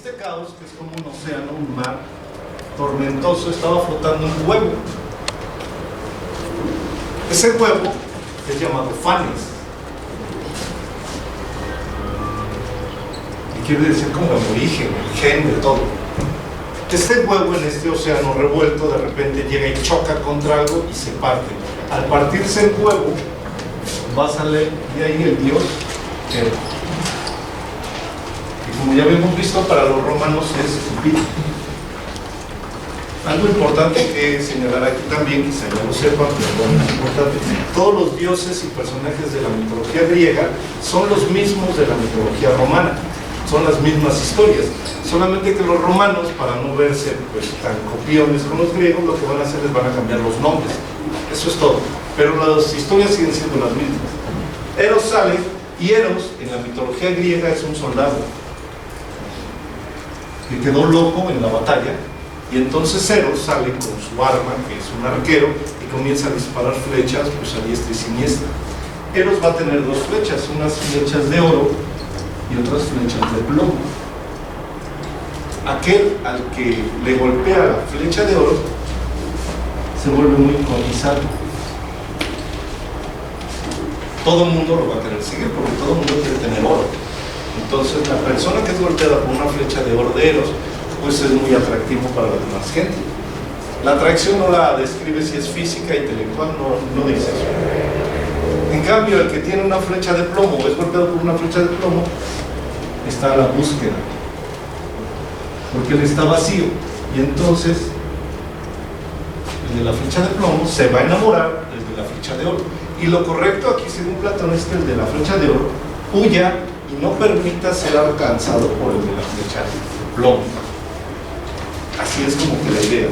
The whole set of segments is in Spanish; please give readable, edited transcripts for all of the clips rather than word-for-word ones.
este caos, que es como un océano, un mar tormentoso, estaba flotando un huevo. Ese huevo es llamado Fanes. Y quiere decir como el origen, el gen de todo. Este huevo en este océano revuelto de repente llega y choca contra algo y se parte. Al partirse el huevo, va a salir de ahí el dios Hera. Y como ya habíamos visto, para los romanos es Cupido. Algo importante que señalar aquí también, quizá ya lo sepan, pero bueno, es importante, todos los dioses y personajes de la mitología griega son los mismos de la mitología romana, son las mismas historias, solamente que los romanos, para no verse pues tan copiones con los griegos, lo que van a hacer es van a cambiar los nombres, eso es todo, pero las historias siguen siendo las mismas. Eros sale, y Eros en la mitología griega es un soldado que quedó loco en la batalla. Y entonces Eros sale con su arma, que es un arquero, y comienza a disparar flechas pues a diestra y siniestra. Eros va a tener dos flechas, unas flechas de oro y otras flechas de plomo. Aquel al que le golpea la flecha de oro se vuelve muy codiciado. Todo el mundo lo va a querer seguir porque todo el mundo quiere tener oro. Entonces la persona que es golpeada por una flecha de oro de Eros pues es muy atractivo para la demás gente. La atracción no la describe si es física, intelectual, no dice eso. En cambio, el que tiene una flecha de plomo o es golpeado por una flecha de plomo, está a la búsqueda, porque él está vacío, y entonces el de la flecha de plomo se va a enamorar del de la flecha de oro. Y lo correcto aquí, según Platón, es que el de la flecha de oro huya y no permita ser alcanzado por el de la flecha de plomo. Así es como que la idea.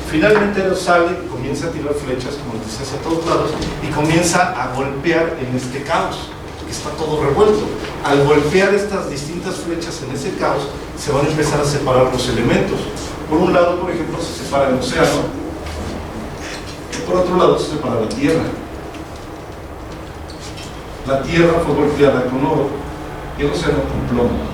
Finalmente Eros sale, comienza a tirar flechas, como les decía, hacia todos lados, y comienza a golpear en este caos, que está todo revuelto. Al golpear estas distintas flechas en ese caos, se van a empezar a separar los elementos. Por un lado, por ejemplo, se separa el océano, y por otro lado se separa la tierra. La tierra fue golpeada con oro, y el océano con plomo.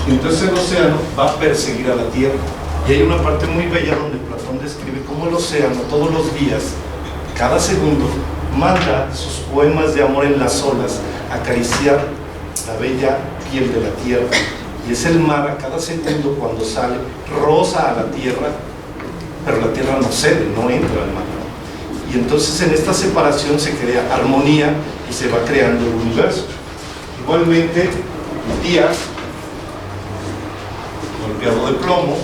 Entonces el océano va a perseguir a la tierra. Y hay una parte muy bella donde Platón describe cómo el océano todos los días, cada segundo, manda sus poemas de amor en las olas a acariciar la bella piel de la tierra. Y es el mar a cada segundo cuando sale, roza a la tierra, pero la tierra no cede, no entra al mar. Y entonces en esta separación se crea armonía y se va creando el universo. Igualmente, el día golpeado de plomo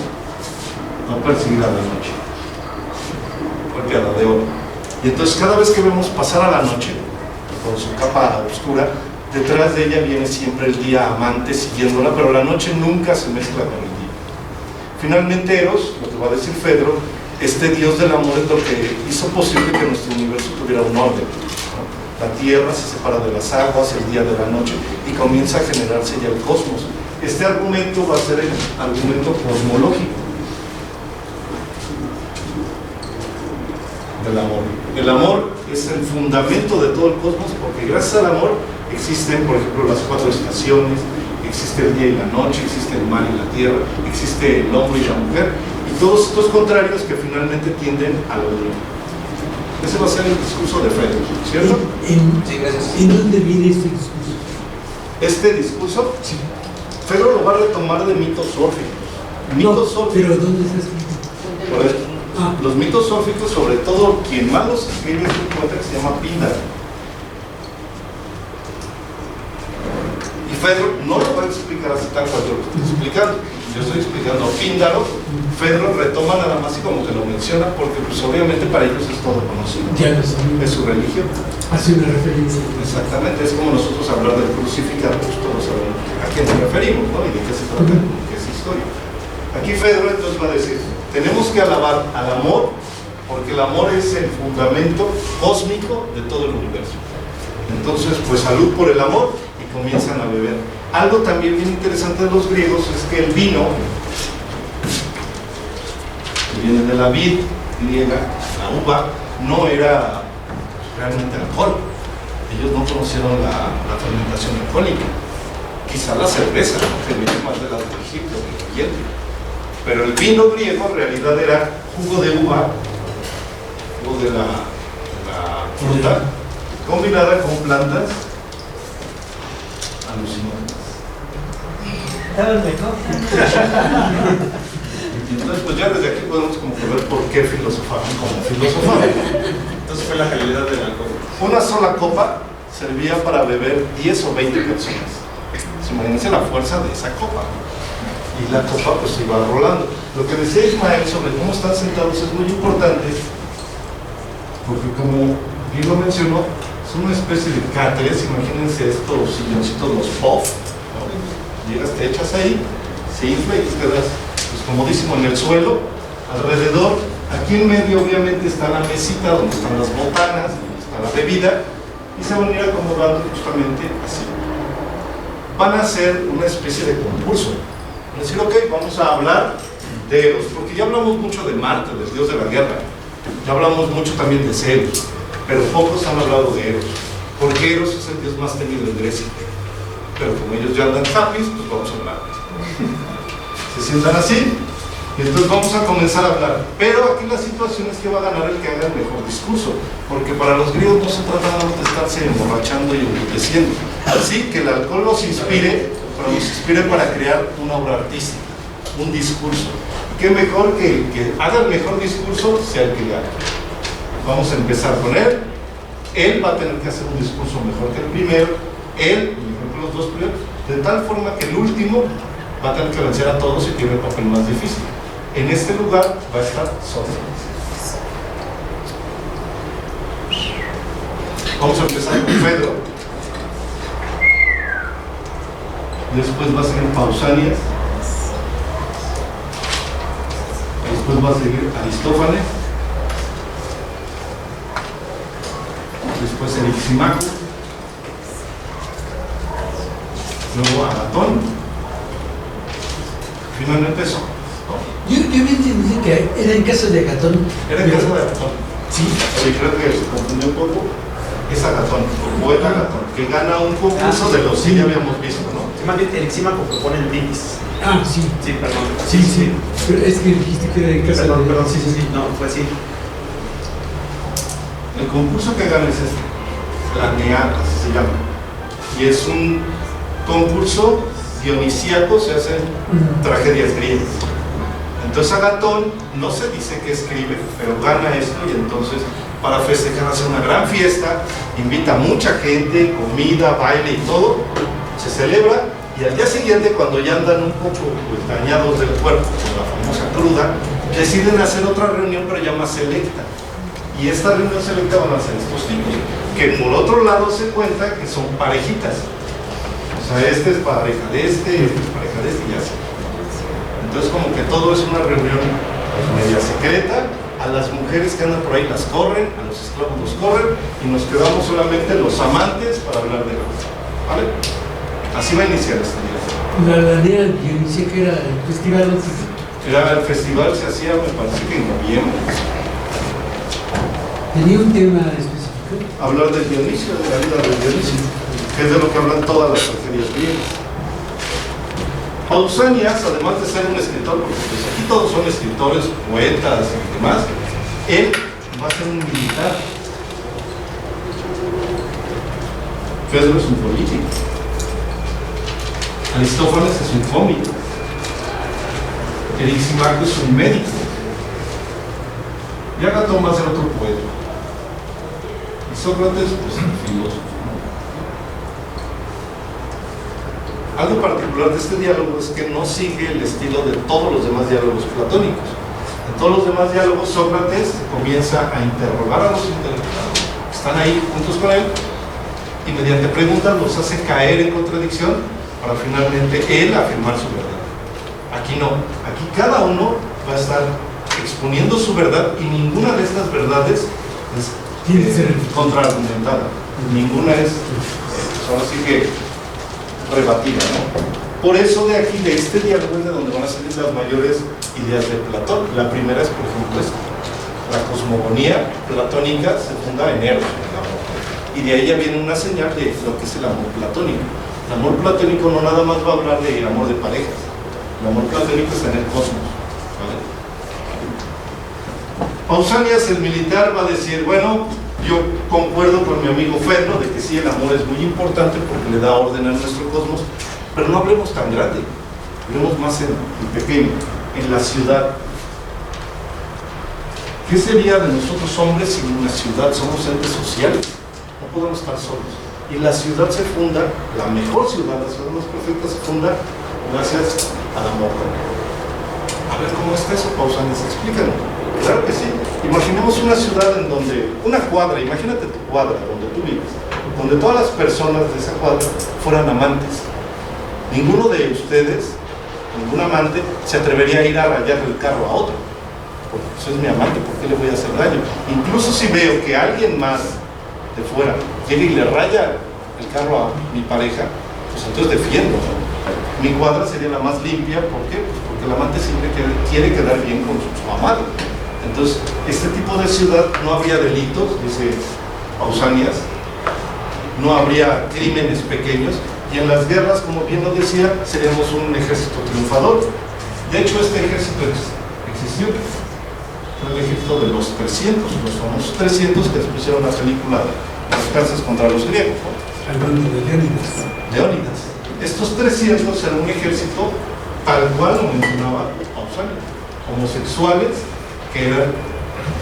va a perseguir a la noche golpeada de oro, y entonces cada vez que vemos pasar a la noche con su capa oscura, detrás de ella viene siempre el día amante siguiéndola, pero la noche nunca se mezcla con el día. Finalmente Eros, lo que va a decir Fedro, este dios del amor es lo que hizo posible que nuestro universo tuviera un orden, ¿no? La tierra se separa de las aguas, el día de la noche, y comienza a generarse ya el cosmos. Este argumento va a ser el argumento cosmológico del amor. El amor es el fundamento de todo el cosmos, porque gracias al amor existen, por ejemplo, las 4 estaciones, existe el día y la noche, existe el mar y la tierra, existe el hombre y la mujer, y todos estos contrarios que finalmente tienden a la unión. Ese va a ser el discurso de Fedro, ¿cierto? Sí, gracias. ¿En dónde viene este discurso? Este discurso, Sí. Fedro lo va a retomar de mitos órficos. Mitos órficos. ¿Pero dónde está escrito? Por eso, los mitos órficos, sobre todo quien más los escribe, es un poeta que se llama Píndaro. Y Fedro no lo va a explicar así tal cual yo lo estoy explicando. Yo estoy explicando Píndaro, Fedro retoma nada más y como que lo menciona, porque pues obviamente para ellos es todo conocido. Ya lo sabía. Es su religión. Hace una referencia. Exactamente, es como nosotros hablar del crucificado, pues todos sabemos a quién nos referimos, ¿no? Y de qué se trata, qué es historia. Aquí Fedro entonces va a decir, tenemos que alabar al amor, porque el amor es el fundamento cósmico de todo el universo. Entonces, pues salud por el amor, y comienzan a beber. Algo también bien interesante de los griegos es que el vino, que viene de la vid griega, la uva, no era realmente alcohol. Ellos no conocieron la fermentación alcohólica. quizá la cerveza, ¿no? Que viene más de la de Egipto, del Oriente. Pero el vino griego en realidad era jugo de uva, jugo de la fruta, combinada con plantas alucinantes. Entonces, pues ya desde aquí podemos como que ver por qué filosofaban como filosofaban. Entonces fue la calidad del alcohol. Una sola copa servía para beber 10 o 20 personas. Imagínense la fuerza de esa copa. Y la copa pues iba rolando. Lo que decía Ismael sobre cómo están sentados es muy importante, porque como bien lo mencionó, es una especie de cáteres. Imagínense estos silloncitos, los puff, ¿no? Llegas, te echas ahí, se infla y te quedas pues comodísimo en el suelo. Alrededor, aquí en medio obviamente está la mesita donde están las botanas, donde está la bebida, y se van a ir acomodando justamente así. Van a hacer una especie de concurso. Van a decir, ok, vamos a hablar de Eros, porque ya hablamos mucho de Marte, del dios de la guerra, ya hablamos mucho también de Zeus, pero pocos han hablado de Eros, porque Eros es el dios más temido en Grecia. Pero como ellos ya andan happy, pues vamos a hablar. Se sientan así, y entonces vamos a comenzar a hablar. Pero aquí la situación es que va a ganar el que haga el mejor discurso, porque para los griegos no se trata nada más de estarse emborrachando y embruteciendo. Así que el alcohol los inspire, pero los inspire para crear una obra artística, un discurso. Qué mejor que el que haga el mejor discurso sea el que gane. Vamos a empezar con él. Él va a tener que hacer un discurso mejor que el primero, él mejor que los dos primeros, de tal forma que el último va a tener que vencer a todos y tiene el papel más difícil. En este lugar va a estar Sófocles. Vamos a empezar con Fedro. Después va a seguir Pausanias. Después va a seguir Aristófanes. Después Erixímaco. Luego Agatón. Finalmente eso. Yo me entendí que era en casa de Agatón. Era en casa de Agatón. Sí. Sí, creo que se confundió un poco. Es Agatón, el poeta Agatón, que gana un concurso de los que ya habíamos visto, ¿no? Más bien Erixímaco propone el brindis. Ah, sí. Sí, perdón. Sí. Pero es que dijiste que era en casa Perdón, de... sí. No, fue así. El concurso que gana es este, la Neada, así se llama. Y es un concurso dionisíaco, se hacen tragedias griegas. Entonces Agatón no se dice que escribe, pero gana esto y entonces para festejar hace una gran fiesta, invita a mucha gente, comida, baile y todo, se celebra y al día siguiente cuando ya andan un poco pues, dañados del cuerpo con la famosa cruda, deciden hacer otra reunión pero ya más selecta. Y esta reunión selecta van a ser estos tipos, que por otro lado se cuenta que son parejitas. O sea, este es pareja de este es pareja de este y así. Entonces como que todo es una reunión media secreta. A las mujeres que andan por ahí las corren, a los esclavos los corren y nos quedamos solamente los amantes para hablar de ellos. ¿Vale? Así va a iniciar este día. La Lanea Dionisíaca era el festival. El festival se hacía, me parece que en noviembre. ¿Tenía un tema específico? Hablar de Dionisio, de la vida de Dionisio, que es de lo que hablan todas las tragedias griegas. Pausanias, además de ser un escritor, porque pues aquí todos son escritores, poetas y demás, él va a ser un militar. Fedro es un político. Aristófanes es un cómico. Erixímaco es un médico. Y Agatón va a ser otro poeta. Y Sócrates, pues un filósofo. Algo particular de este diálogo es que no sigue el estilo de todos los demás diálogos platónicos. En todos los demás diálogos, Sócrates comienza a interrogar a los intelectuales que están ahí juntos con él y mediante preguntas los hace caer en contradicción para finalmente él afirmar su verdad. Aquí no, aquí cada uno va a estar exponiendo su verdad y ninguna de estas verdades es contraargumentada. Ninguna es, ahora sí que rebatida, ¿no? Por eso de aquí, de este diálogo es de donde van a salir las mayores ideas de Platón. La primera es, por ejemplo, esta. La cosmogonía platónica se funda en Eros, en el amor. Y de ahí ya viene una señal de lo que es el amor platónico. El amor platónico no nada más va a hablar de amor de parejas. El amor platónico está en el cosmos, ¿vale? Pausanias, el militar, va a decir, bueno, yo concuerdo con mi amigo Fedro de que sí, el amor es muy importante porque le da orden a nuestro cosmos, pero no hablemos tan grande, hablemos más en pequeño, en la ciudad. ¿Qué sería de nosotros hombres sin una ciudad? Somos entes sociales, no podemos estar solos. Y la ciudad se funda, la mejor ciudad, la ciudad más perfecta se funda gracias al amor. A ver cómo está eso, Pausanias, explícanos. Claro que sí. Imaginemos una ciudad en donde, una cuadra, imagínate tu cuadra, donde tú vives, donde todas las personas de esa cuadra fueran amantes. Ninguno de ustedes, ningún amante, se atrevería a ir a rayarle el carro a otro. Porque pues es mi amante, ¿por qué le voy a hacer daño? Incluso si veo que alguien más de fuera llega y le raya el carro a mi pareja, pues entonces defiendo, ¿no? Mi cuadra sería la más limpia, ¿por qué? Pues porque el amante siempre quiere quedar bien con su amado. Entonces, este tipo de ciudad no habría delitos, dice Pausanias, no habría crímenes pequeños, y en las guerras, como bien lo decía, seríamos un ejército triunfador. De hecho, este ejército existió. Fue el ejército de los 300, los famosos 300 que después hicieron la película de los persas contra los griegos, ¿no? Hablando de Leónidas. Leónidas. Estos 300 eran un ejército tal cual lo mencionaba Pausanias, homosexuales que eran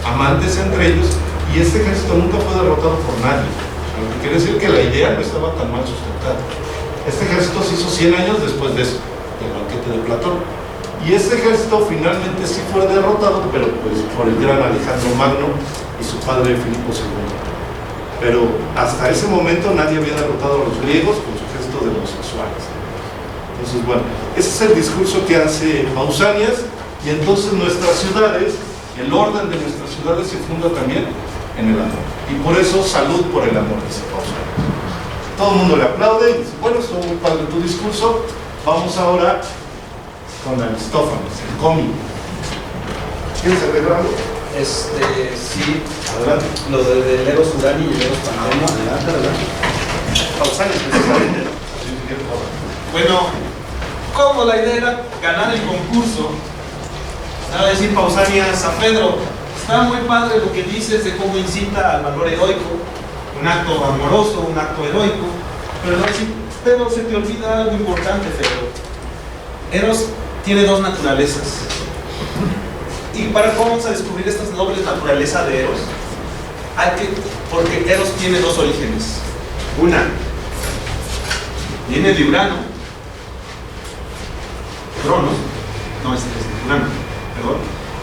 amantes entre ellos, y este ejército nunca fue derrotado por nadie. Lo que quiere decir que la idea no estaba tan mal sustentada. Este ejército se hizo 100 años después de eso, del banquete de Platón. Y este ejército finalmente sí fue derrotado, pero pues por el gran Alejandro Magno y su padre Filipo II. Pero hasta ese momento nadie había derrotado a los griegos con su ejército de homosexuales. Entonces, bueno, ese es el discurso que hace Pausanias, y entonces nuestras ciudades, el orden de nuestras ciudades se funda también en el amor. Y por eso, salud por el amor, dice Pausanias. Todo el mundo le aplaude y dice, bueno, estuvo muy padre tu discurso, vamos ahora con Aristófanes, el cómico. ¿Quieres agregar algo? Sí, Adelante. lo del Eros Urani y el Eros Pandemo, adelante. Pausanias, precisamente, ¿no? Bueno, como la idea era ganar el concurso, va a decir Pausanias a Pedro, está muy padre lo que dices de cómo incita al valor heroico, un acto amoroso, un acto heroico, pero no decir, pero se te olvida algo importante, Pedro. Eros tiene dos naturalezas. ¿Y para cómo vamos a descubrir estas nobles naturalezas de Eros? Porque Eros tiene dos orígenes. Una viene de Urano, Cronos, no, es Urano, perdón,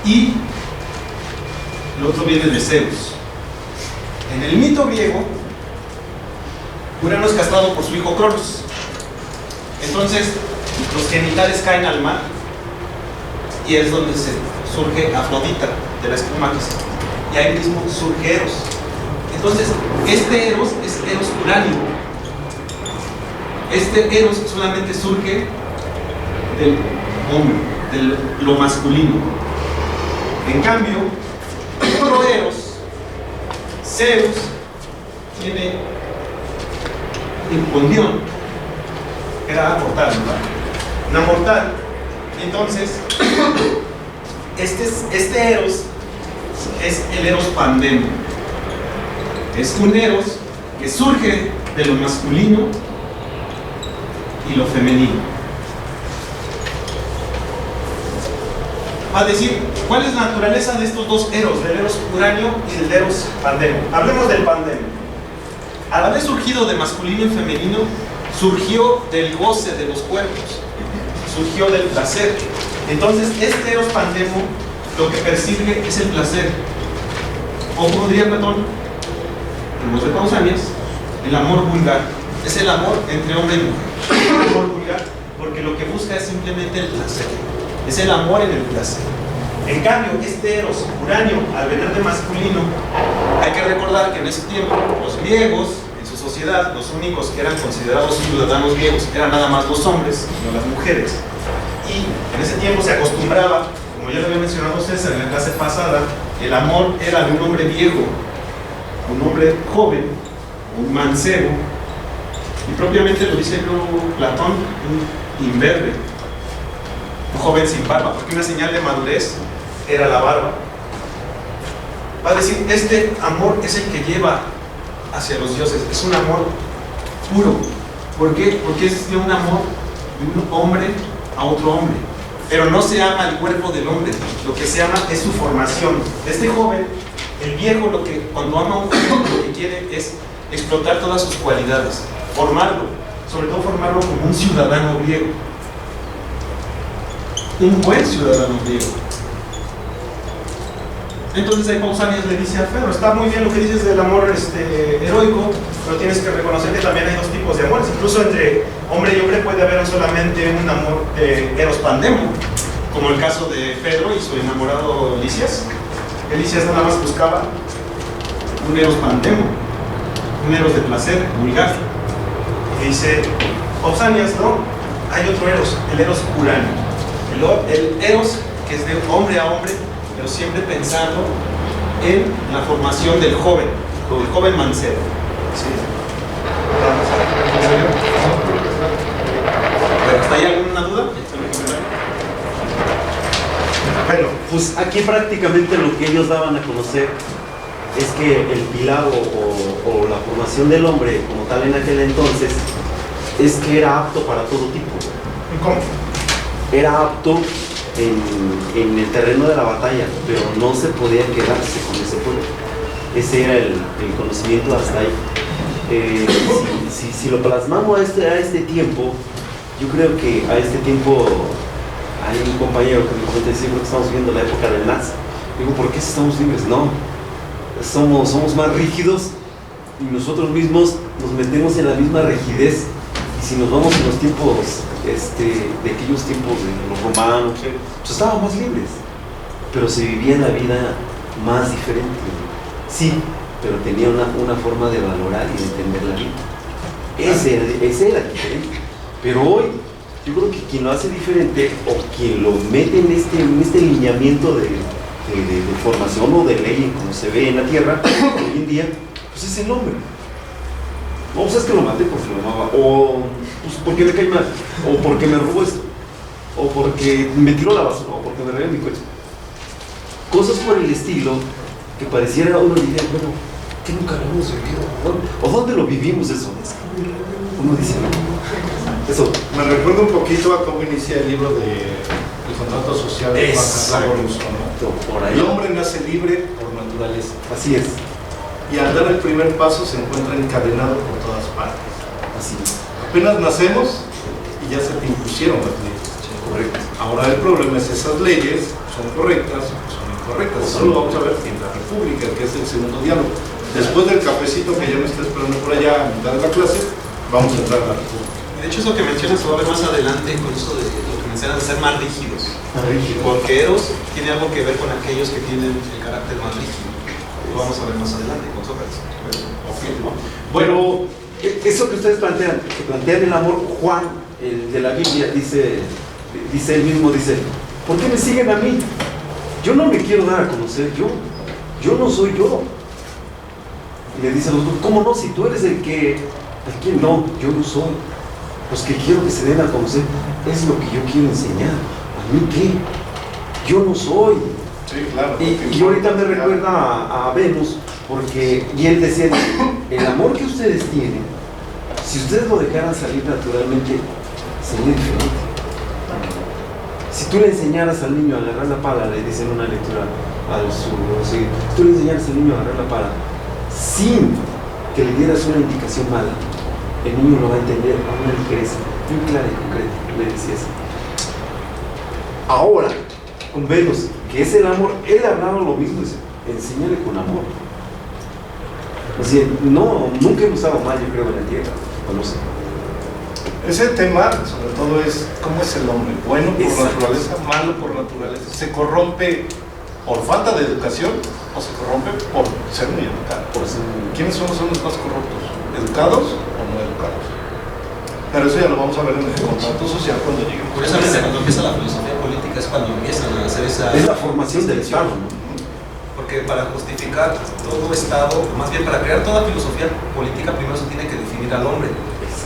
y el otro viene de Zeus. En el mito griego, Urano es castrado por su hijo Cronos. Entonces, los genitales caen al mar y es donde se surge Afrodita, de la espuma que se... y ahí mismo surge Eros. Entonces, este Eros es Eros Uránio. Este Eros solamente surge del hombre, de lo masculino. En cambio, otro Eros, Zeus, tiene Hipondión, era mortal, ¿no? Una mortal. Entonces, este Eros es el Eros Pandemo. Es un Eros que surge de lo masculino y lo femenino. Va a decir, ¿cuál es la naturaleza de estos dos Eros, del Eros Uranio y del Eros Pandemo? Hablemos del Pandemo. Al haber surgido de masculino y femenino, surgió del goce de los cuerpos, surgió del placer. Entonces, este Eros Pandemo lo que persigue es el placer. O como diría Platón, en voz de Pausanias, el amor vulgar. Es el amor entre hombre y mujer. El amor vulgar, porque lo que busca es simplemente el placer. Es el amor en el placer. En cambio, este Eros Uranio, al venir de masculino, hay que recordar que en ese tiempo los griegos, en su sociedad, los únicos que eran considerados ciudadanos griegos eran nada más los hombres, no las mujeres. Y en ese tiempo se acostumbraba, como ya lo había mencionado César en la clase pasada, el amor era de un hombre viejo, un hombre joven, un mancebo, Y propiamente lo dice Platón, un imberbe, un joven sin barba, porque una señal de madurez era la barba. Va a decir, este amor es el que lleva hacia los dioses, es un amor puro. ¿Por qué? Porque es de un amor de un hombre a otro hombre. Pero no se ama el cuerpo del hombre, lo que se ama es su formación. Este joven, el viejo, cuando ama a un joven, lo que quiere es explotar todas sus cualidades, formarlo, sobre todo formarlo como un ciudadano griego, un buen ciudadano griego. Entonces ahí Pausanias le dice a Fedro, está muy bien lo que dices del amor heroico, pero tienes que reconocer que también hay dos tipos de amores. Incluso entre hombre y hombre puede haber solamente un amor eros pandemo, como el caso de Fedro y su enamorado Lisias. Lisias nada más buscaba un eros pandemo, un eros de placer vulgar. Y dice Pausanias, no, hay otro eros, el eros uráneo, el eros que es de hombre a hombre, pero siempre pensando en la formación del joven mancebo. ¿Sí? ¿Hasta ahí alguna duda? Bueno, pues aquí prácticamente lo que ellos daban a conocer es que el pilar o la formación del hombre como tal en aquel entonces es que era apto para todo tipo. ¿Cómo? Era apto en el terreno de la batalla, pero no se podía quedarse con ese pueblo. Ese era el conocimiento hasta ahí. Si lo plasmamos a este tiempo, yo creo que a este tiempo hay un compañero que me comenta, siempre que estamos viendo la época del NAS, digo, ¿por qué estamos libres? No, somos más rígidos y nosotros mismos nos metemos en la misma rigidez. Y si nos vamos en los tiempos de aquellos tiempos de los romanos, pues estábamos más libres, pero se vivía la vida más diferente. Sí, pero tenía una forma de valorar y de entender la vida. Ese era diferente. Pero hoy, yo creo que quien lo hace diferente o quien lo mete en este lineamiento de formación o de ley, como se ve en la tierra hoy en día, pues es el hombre. No, pues es que lo maté porque lo amaba, o pues porque me cae mal, o porque me robó esto, o porque me tiró la basura, o porque me regaló mi coche. Cosas por el estilo que pareciera uno diría, bueno, ¿qué nunca lo hemos vivido? ¿O dónde lo vivimos eso? Uno dice, no. Eso. Me recuerda un poquito a cómo inicia el libro de El contrato social de Juan Rousseau, ¿no? Por ahí. El hombre nace libre por naturaleza. Así es. Y al dar el primer paso se encuentra encadenado por todas partes. Así es. Apenas nacemos y ya se te impusieron las leyes. Correcto. Ahora el problema es esas leyes son correctas o son incorrectas. Eso lo vamos a ver en la República, que es el segundo diálogo. Después del cafecito que ya me está esperando por allá a mitad de la clase, vamos a entrar a la República. De hecho, eso que mencionas se va a ver más adelante con eso de lo que mencionas de ser más rígidos. Porque Eros tiene algo que ver con aquellos que tienen el carácter más rígido. Lo vamos a ver más adelante con Sócrates. Bueno, eso que ustedes plantean, el amor, Juan, el de la Biblia, dice él mismo, dice, ¿por qué me siguen a mí? Yo no me quiero dar a conocer, yo no soy yo. Y le dice a los dos, ¿cómo no? Si tú eres el que no, yo no soy. Los que quiero que se den a conocer es lo que yo quiero enseñar. ¿A mí qué? Yo no soy. Sí, claro. Y ahorita me recuerda a Venus, porque, y él decía, el amor que ustedes tienen, si ustedes lo dejaran salir naturalmente, sería diferente. Si tú le enseñaras al niño a agarrar la pala, le dicen una lectura si tú le enseñaras al niño a agarrar la pala, sin que le dieras una indicación mala, el niño lo va a entender a una ligereza muy clara y concreta, le decía eso. Ahora, con Venus, que es el amor, él hablaba lo mismo, dice, enséñale con amor. O sea, no, nunca hemos estado mal, yo creo, en la tierra, o no sé. Ese tema, sobre todo, es cómo es el hombre, bueno por naturaleza, malo por naturaleza. Se corrompe por falta de educación o se corrompe por ser muy educado. ¿Quiénes son los hombres más corruptos? ¿Educados o no educados? Pero eso ya lo vamos a ver en el contrato social cuando lleguemos. Curiosamente, cuando empieza la filosofía política es cuando empiezan a hacer esa... Es la formación del Estado, ¿no? Porque para justificar todo Estado, más bien para crear toda filosofía política, primero se tiene que definir al hombre.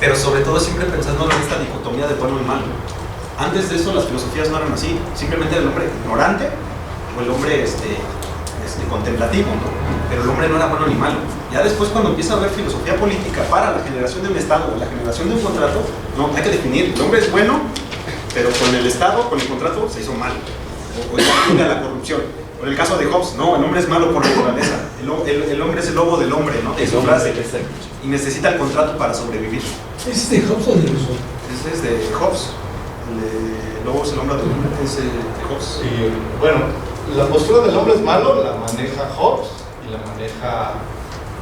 pero sobre todo siempre pensando en esta dicotomía de bueno y malo. Antes de eso las filosofías no eran así, simplemente era el hombre ignorante o el hombre contemplativo, ¿no? Pero el hombre no era bueno ni malo. Ya después, cuando empieza a haber filosofía política para la generación de un Estado o la generación de un contrato, no, hay que definir, el hombre es bueno, pero con el Estado, con el contrato, se hizo mal, o ya la corrupción. O en el caso de Hobbes, no, el hombre es malo por naturaleza, el hombre es el lobo del hombre, ¿no? Es su frase, y necesita el contrato para sobrevivir. ¿Es de Hobbes o de Rousseau? Ese es de Hobbes. El lobo es el hombre del hombre, es de Hobbes. Y bueno, la postura del hombre es malo, la maneja Hobbes y la maneja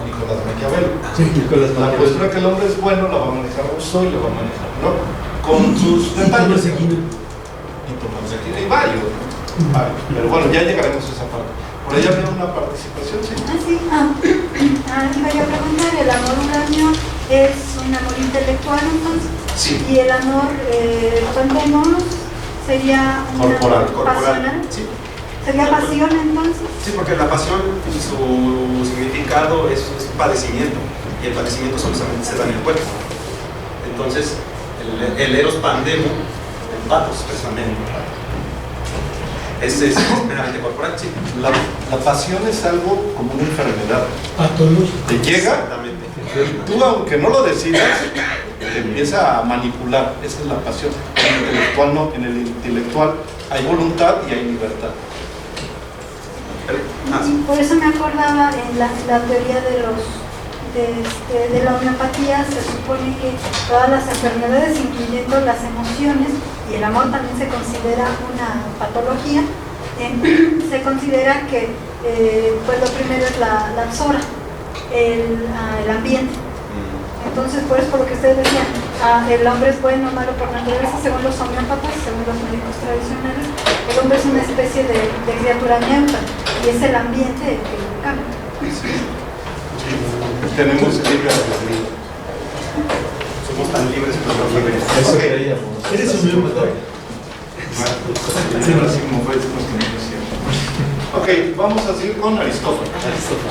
Nicolás Maquiavelo. Sí, La postura que el hombre es bueno la va a manejar Rousseau y la va a manejar Locke, con sus detalles. Y Tomás de Aquino y varios. Pero bueno, ya llegaremos a esa parte. Por ahí había una participación, ¿sí? Iba a preguntar, ¿el amor uranio es un amor intelectual entonces? Sí. ¿Y el amor pandemos sería un Corporal. amor pasional? Sí. ¿Sería pasión entonces? Sí, porque la pasión, su significado es un padecimiento, y el padecimiento solamente se da en el cuerpo. Entonces, el eros pandemo, el pathos, precisamente, es meramente corporal, sí. La pasión es algo como una enfermedad. Patológico. Te llega, Exactamente. tú aunque no lo decidas, te empieza a manipular. Esa es la pasión. En el intelectual no, en el intelectual hay voluntad y hay libertad. Y por eso me acordaba en la teoría de la homeopatía, se supone que todas las enfermedades, incluyendo las emociones, y el amor también se considera una patología, se considera que pues lo primero es la psora, el ambiente. Entonces, por eso, por lo que ustedes decían, el hombre es bueno o malo por naturaleza, según los homeópatas, según los médicos tradicionales, el hombre es una especie de criatura neutra, y es el ambiente el que lo cambia. Tenemos el libre albedrío. Somos tan libres como libres. Eso Ok. creíamos. ¿Eres un homeópata? Ok, vamos a seguir con Aristófanes.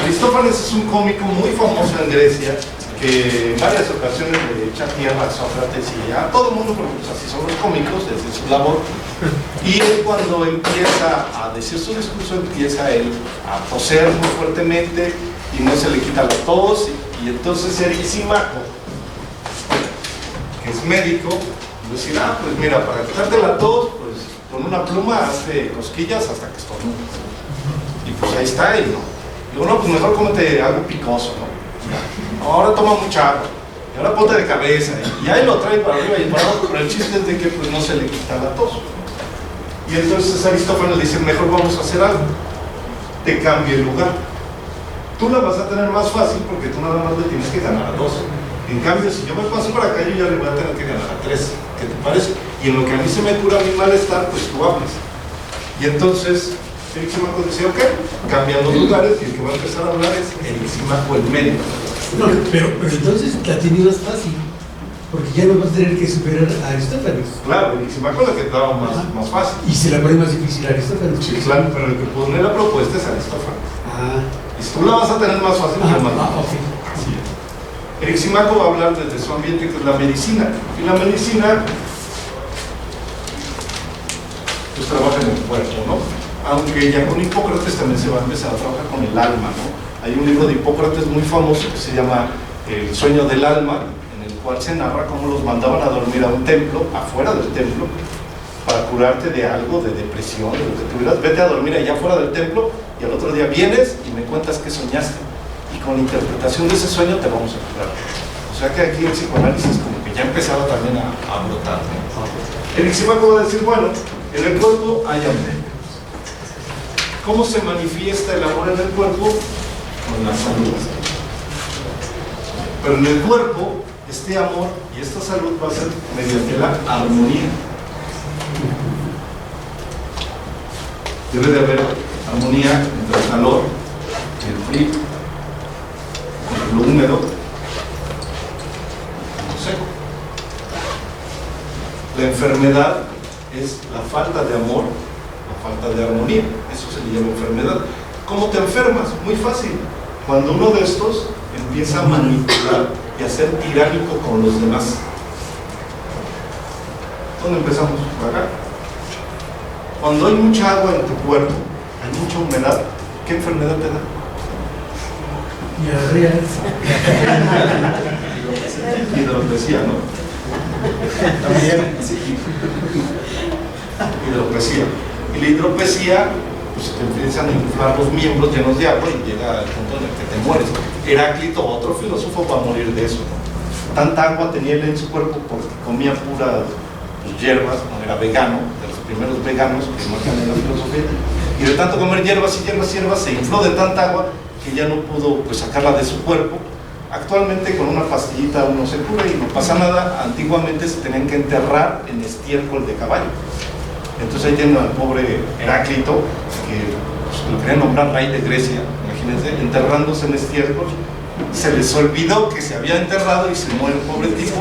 Aristófanes es un cómico muy famoso en Grecia que en varias ocasiones le echa tierra a Sócrates y a todo el mundo, porque pues, así son los cómicos, desde su labor. Y él, cuando empieza a decir su discurso, empieza él a toser muy fuertemente y no se le quita la tos. Y entonces Erisímaco, que es médico, decir, pues mira, para quitarte la tos, pues con una pluma hace cosquillas hasta que estornudas. Y pues ahí está, y no. Digo, no, pues mejor cómete algo picoso, ¿no? Ahora toma mucha agua, y ahora ponte de cabeza, y ahí lo trae para arriba y para abajo, pero el chiste es de que pues no se le quita la tos. Y entonces Aristófanes le dice, mejor vamos a hacer algo, te cambio el lugar. Tú la vas a tener más fácil porque tú nada más le tienes que ganar a 2. En cambio, si yo me paso para acá, yo ya le voy a tener que ganar a 3. ¿Qué te parece? Y en lo que a mí se me cura mi malestar, pues tú hables. Y entonces, Erisímaco dice, ok, cambian los lugares, y el que va a empezar a hablar es Erisímaco el médico. No, pero entonces la tiene más fácil, porque ya no vas a tener que superar a Aristófanes. Claro, Erisímaco es la que estaba más fácil. Y se la pone más difícil a Aristófanes. Sí, claro, pero el que pone la propuesta es Aristófanes. Y si tú la vas a tener más fácil, yo más fácil. Ok. Erisímaco va a hablar desde su ambiente, que es la medicina. Y la medicina pues trabaja en el cuerpo, ¿no? Aunque ya con Hipócrates también se va a empezar a trabajar con el alma, ¿no? Hay un libro de Hipócrates muy famoso que se llama El sueño del alma, en el cual se narra cómo los mandaban a dormir a un templo, afuera del templo, para curarte de algo, de depresión, de lo que tuvieras. Vete a dormir allá afuera del templo y al otro día vienes y me cuentas qué soñaste. Y con la interpretación de ese sueño te vamos a curar. O sea que aquí el psicoanálisis como que ya empezaba también a brotar, ¿no? Erisímaco va a decir, bueno, en el cuerpo hay amor. ¿Cómo se manifiesta el amor en el cuerpo? Con la salud. Pero en el cuerpo, este amor y esta salud va a ser mediante la armonía. Debe de haber armonía entre el calor y el frío, entre lo húmedo y lo seco. La enfermedad es la falta de amor, la falta de armonía. Eso se le llama enfermedad. ¿Cómo te enfermas? Muy fácil. Cuando uno de estos empieza a manipular y a ser tiránico con los demás. ¿Dónde empezamos? Por acá. Cuando hay mucha agua en tu cuerpo, hay mucha humedad, ¿qué enfermedad te da? Diarrea. Hidropresía, ¿no? También, sí. Hidropresía. Y la hidropresía, pues te empiezan a inflar los miembros llenos de agua y llega al punto en el que te mueres. Heráclito, otro filósofo, va a morir de eso, ¿no? Tanta agua tenía él en su cuerpo porque comía puras hierbas, no era vegano, de los primeros veganos que marcan en la filosofía, y de tanto comer hierbas y hierbas y hierbas se infló de tanta agua que ya no pudo pues sacarla de su cuerpo. Actualmente con una pastillita uno se cura y no pasa nada. Antiguamente se tenían que enterrar en estiércol de caballo. Entonces ahí tienen al pobre Heráclito, que pues, lo querían nombrar rey de Grecia, imagínense, enterrándose en estiércol. Se les olvidó que se había enterrado y se muere el pobre tipo,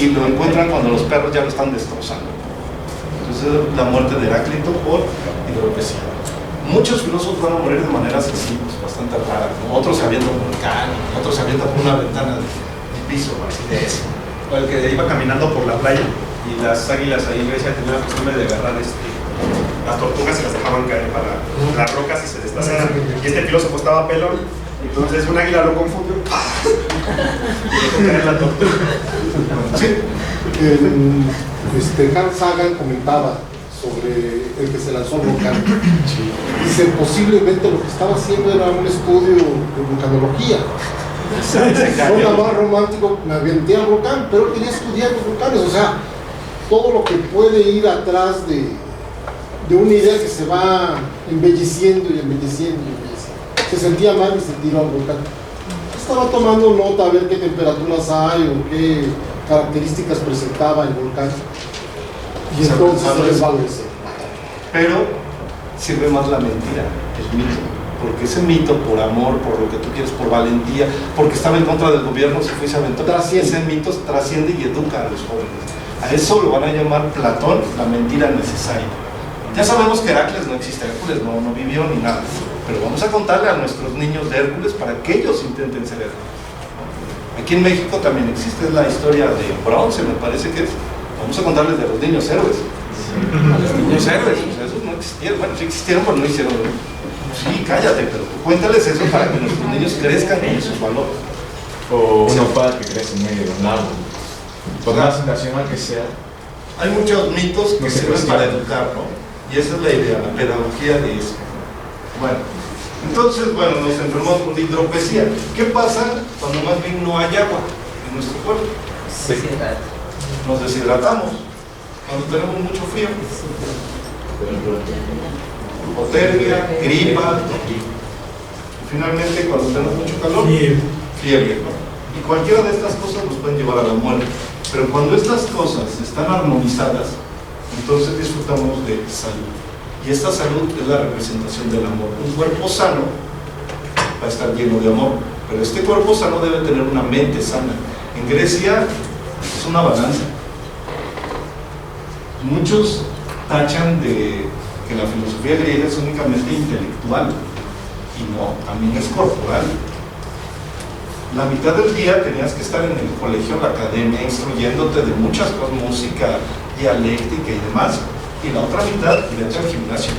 y lo encuentran cuando los perros ya lo están destrozando. Entonces la muerte de Heráclito por hidropresía. Muchos filósofos van a morir de maneras así, pues, bastante raras, ¿no? Otros se avientan por el caño, otros se avientan por una ventana de piso, así de eso. O el que iba caminando por la playa y las águilas ahí en Grecia tenían la costumbre de agarrar las tortugas y las dejaban caer para las rocas y se destacían. Y este filósofo estaba pelón, entonces un águila lo confundió y dejó caer la tortuga. Sí. Carl Sagan comentaba sobre el que se lanzó al volcán. Dice, posiblemente lo que estaba haciendo era un estudio de vulcanología. No era más romántico, me aventé al volcán, pero él quería estudiar los volcanes. O sea, todo lo que puede ir atrás de una idea que se va embelleciendo y embelleciendo y embelleciendo. Se sentía mal y se tiró al volcán. Estaba tomando nota a ver qué temperaturas hay o qué características presentaba el volcán. Y entonces se desvanece. Pero sirve más la mentira, el mito. Porque ese mito, por amor, por lo que tú quieres, por valentía, porque estaba en contra del gobierno, se fue y se aventó. Ese mito trasciende y educa a los jóvenes. A eso lo van a llamar Platón la mentira necesaria. Ya sabemos que Heracles no existe, Hércules no vivió ni nada. Pero vamos a contarle a nuestros niños de Hércules para que ellos intenten ser Hércules. Aquí en México también existe la historia de Bronce, me parece que es. Vamos a contarles de los niños héroes. Los niños héroes, o sea, esos no existieron. Bueno, sí existieron, pero no hicieron. Sí, cállate, pero cuéntales eso para que nuestros niños crezcan con sus valores. O una hopada que crece en medio de un árbol. Por más fundacional que sea. Hay muchos mitos que No se sirven cuestiona. para educar, ¿no? Y esa es la idea, la pedagogía de eso. Bueno, entonces, nos enfermamos con hidropresía. ¿Qué pasa cuando más bien no hay agua en nuestro cuerpo? Nos deshidratamos. Cuando tenemos mucho frío, hipotermia, gripa, y finalmente cuando tenemos mucho calor, fiebre, ¿no? Y cualquiera de estas cosas nos pueden llevar a la muerte. Pero cuando estas cosas están armonizadas, entonces disfrutamos de salud. Y esta salud es la representación del amor. Un cuerpo sano va a estar lleno de amor, pero este cuerpo sano debe tener una mente sana. En Grecia es una balanza. Muchos tachan de que la filosofía griega es únicamente intelectual, y no, también es corporal. La mitad del día tenías que estar en el colegio, en la academia, instruyéndote de muchas cosas, música, dialéctica y demás, y la otra mitad irte al gimnasio.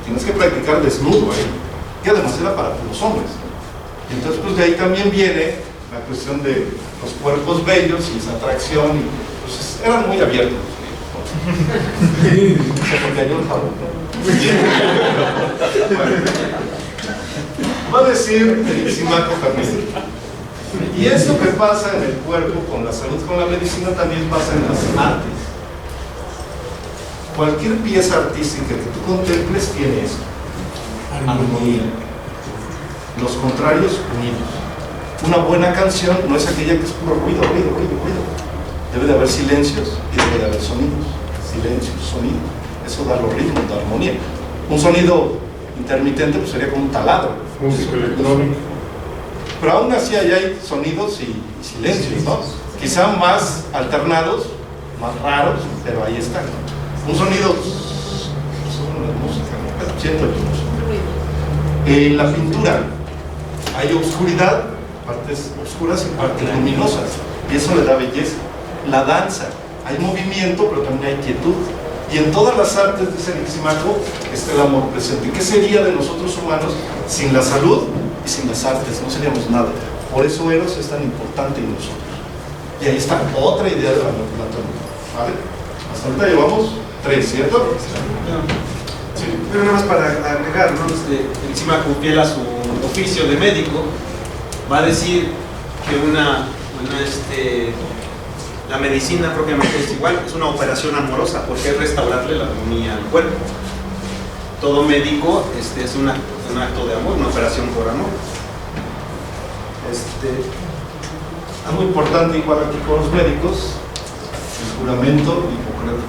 Tienes que practicar desnudo ahí, y además era para puros hombres. Y entonces pues de ahí también viene la cuestión de los cuerpos bellos y esa atracción, y pues eran muy abiertos. Se me cayó el jabón. Va a decir Simaco también. Y eso que pasa en el cuerpo con la salud, con la medicina, también pasa en las artes. Cualquier pieza artística que tú contemples tiene eso. Armonía. Los contrarios unidos. Una buena canción no es aquella que es puro ruido, ruido, ruido, ruido. Debe de haber silencios y debe de haber sonidos. Silencios, sonidos. Eso da los ritmos, da armonía. Un sonido intermitente pues sería como un taladro. Música electrónica. Pero aún así allá hay sonidos y silencios, ¿no? Quizá más alternados, más raros, pero ahí están, ¿no? Un sonido, música, ¿no? Siento yo. En la pintura hay oscuridad partes oscuras y partes luminosas, y eso le da belleza. La danza, hay movimiento, pero también hay quietud. Y en todas las artes, dice Lisímaco, está el amor presente. ¿Qué sería de nosotros humanos sin la salud y sin las artes? No seríamos nada. Por eso Eros es tan importante en nosotros. Y ahí está otra idea de la Platón. ¿Vale? Hasta ahorita llevamos 3, ¿cierto? Sí. Pero nada más para agregar, ¿no? Lisímaco, fiel a su oficio de médico, va a decir que la medicina propiamente es igual, es una operación amorosa, porque es restaurarle la armonía al cuerpo. Todo médico es un acto de amor, una operación por amor. Algo importante igual aquí con los médicos, el juramento hipocrático.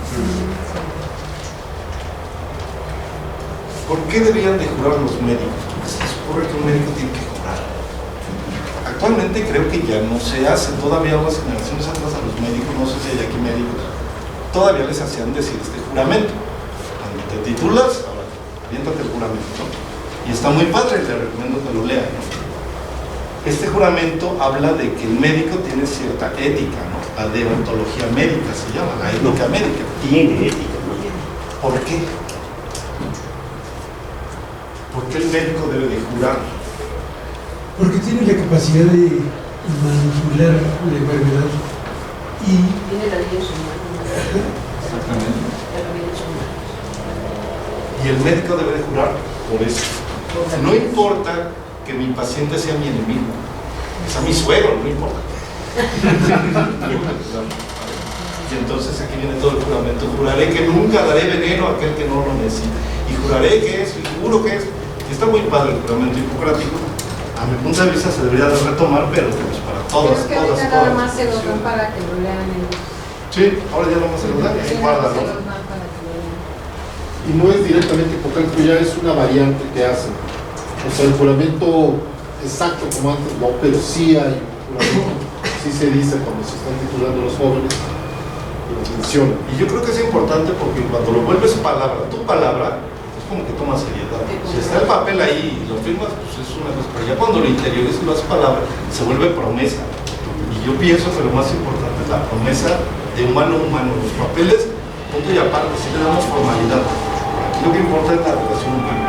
¿Por qué deberían de jurar los médicos? Porque se supone que un médico tiene que jurar. Actualmente creo que ya no se hace, todavía unas generaciones atrás a los médicos, no sé si hay aquí médicos, todavía les hacían decir este juramento. Cuando te titulas, ahora, aviéntate el juramento, ¿no? Y está muy padre, te recomiendo que lo lean, ¿no? Este juramento habla de que el médico tiene cierta ética, ¿no? La deontología médica se llama, la ética médica. Tiene ética, ¿no? ¿Por qué? ¿Por qué el médico debe de jurar? Porque tiene la capacidad de manipular la enfermedad y Tiene la vida humana. Exactamente. La vida humana. Y el médico debe de jurar por eso. No importa que mi paciente sea mi enemigo, sea mi suegro, no importa. Y entonces aquí viene todo el juramento. Juraré que nunca daré veneno a aquel que no lo necesite. Y juraré que es, y juro que es. Y está muy padre el juramento hipocrático. A mi punto de vista se debería de retomar, pero pues para todas, Creo que todas, ahorita todas. nada más se lo dan para que lo lean en Sí, ahora ya vamos a saludar. Sí, Guarda, se ¿no? los dan para que lo lean. Y no es directamente hipocrático, ya es una variante que hacen. O sea, el juramento exacto como antes, no, pero sí hay juramento, sí se dice cuando se están titulando los jóvenes, y los mencionan. Y yo creo que es importante porque cuando lo vuelves palabra, tu palabra, es como que tomas seriedad. Si está el papel ahí y lo firmas, pues es una cosa, pero ya cuando lo interiorizas y lo haces palabra, se vuelve promesa. Y yo pienso que lo más importante es la promesa de humano a humano. Los papeles, punto y aparte, sí le damos formalidad. Aquí lo que importa es la relación humana.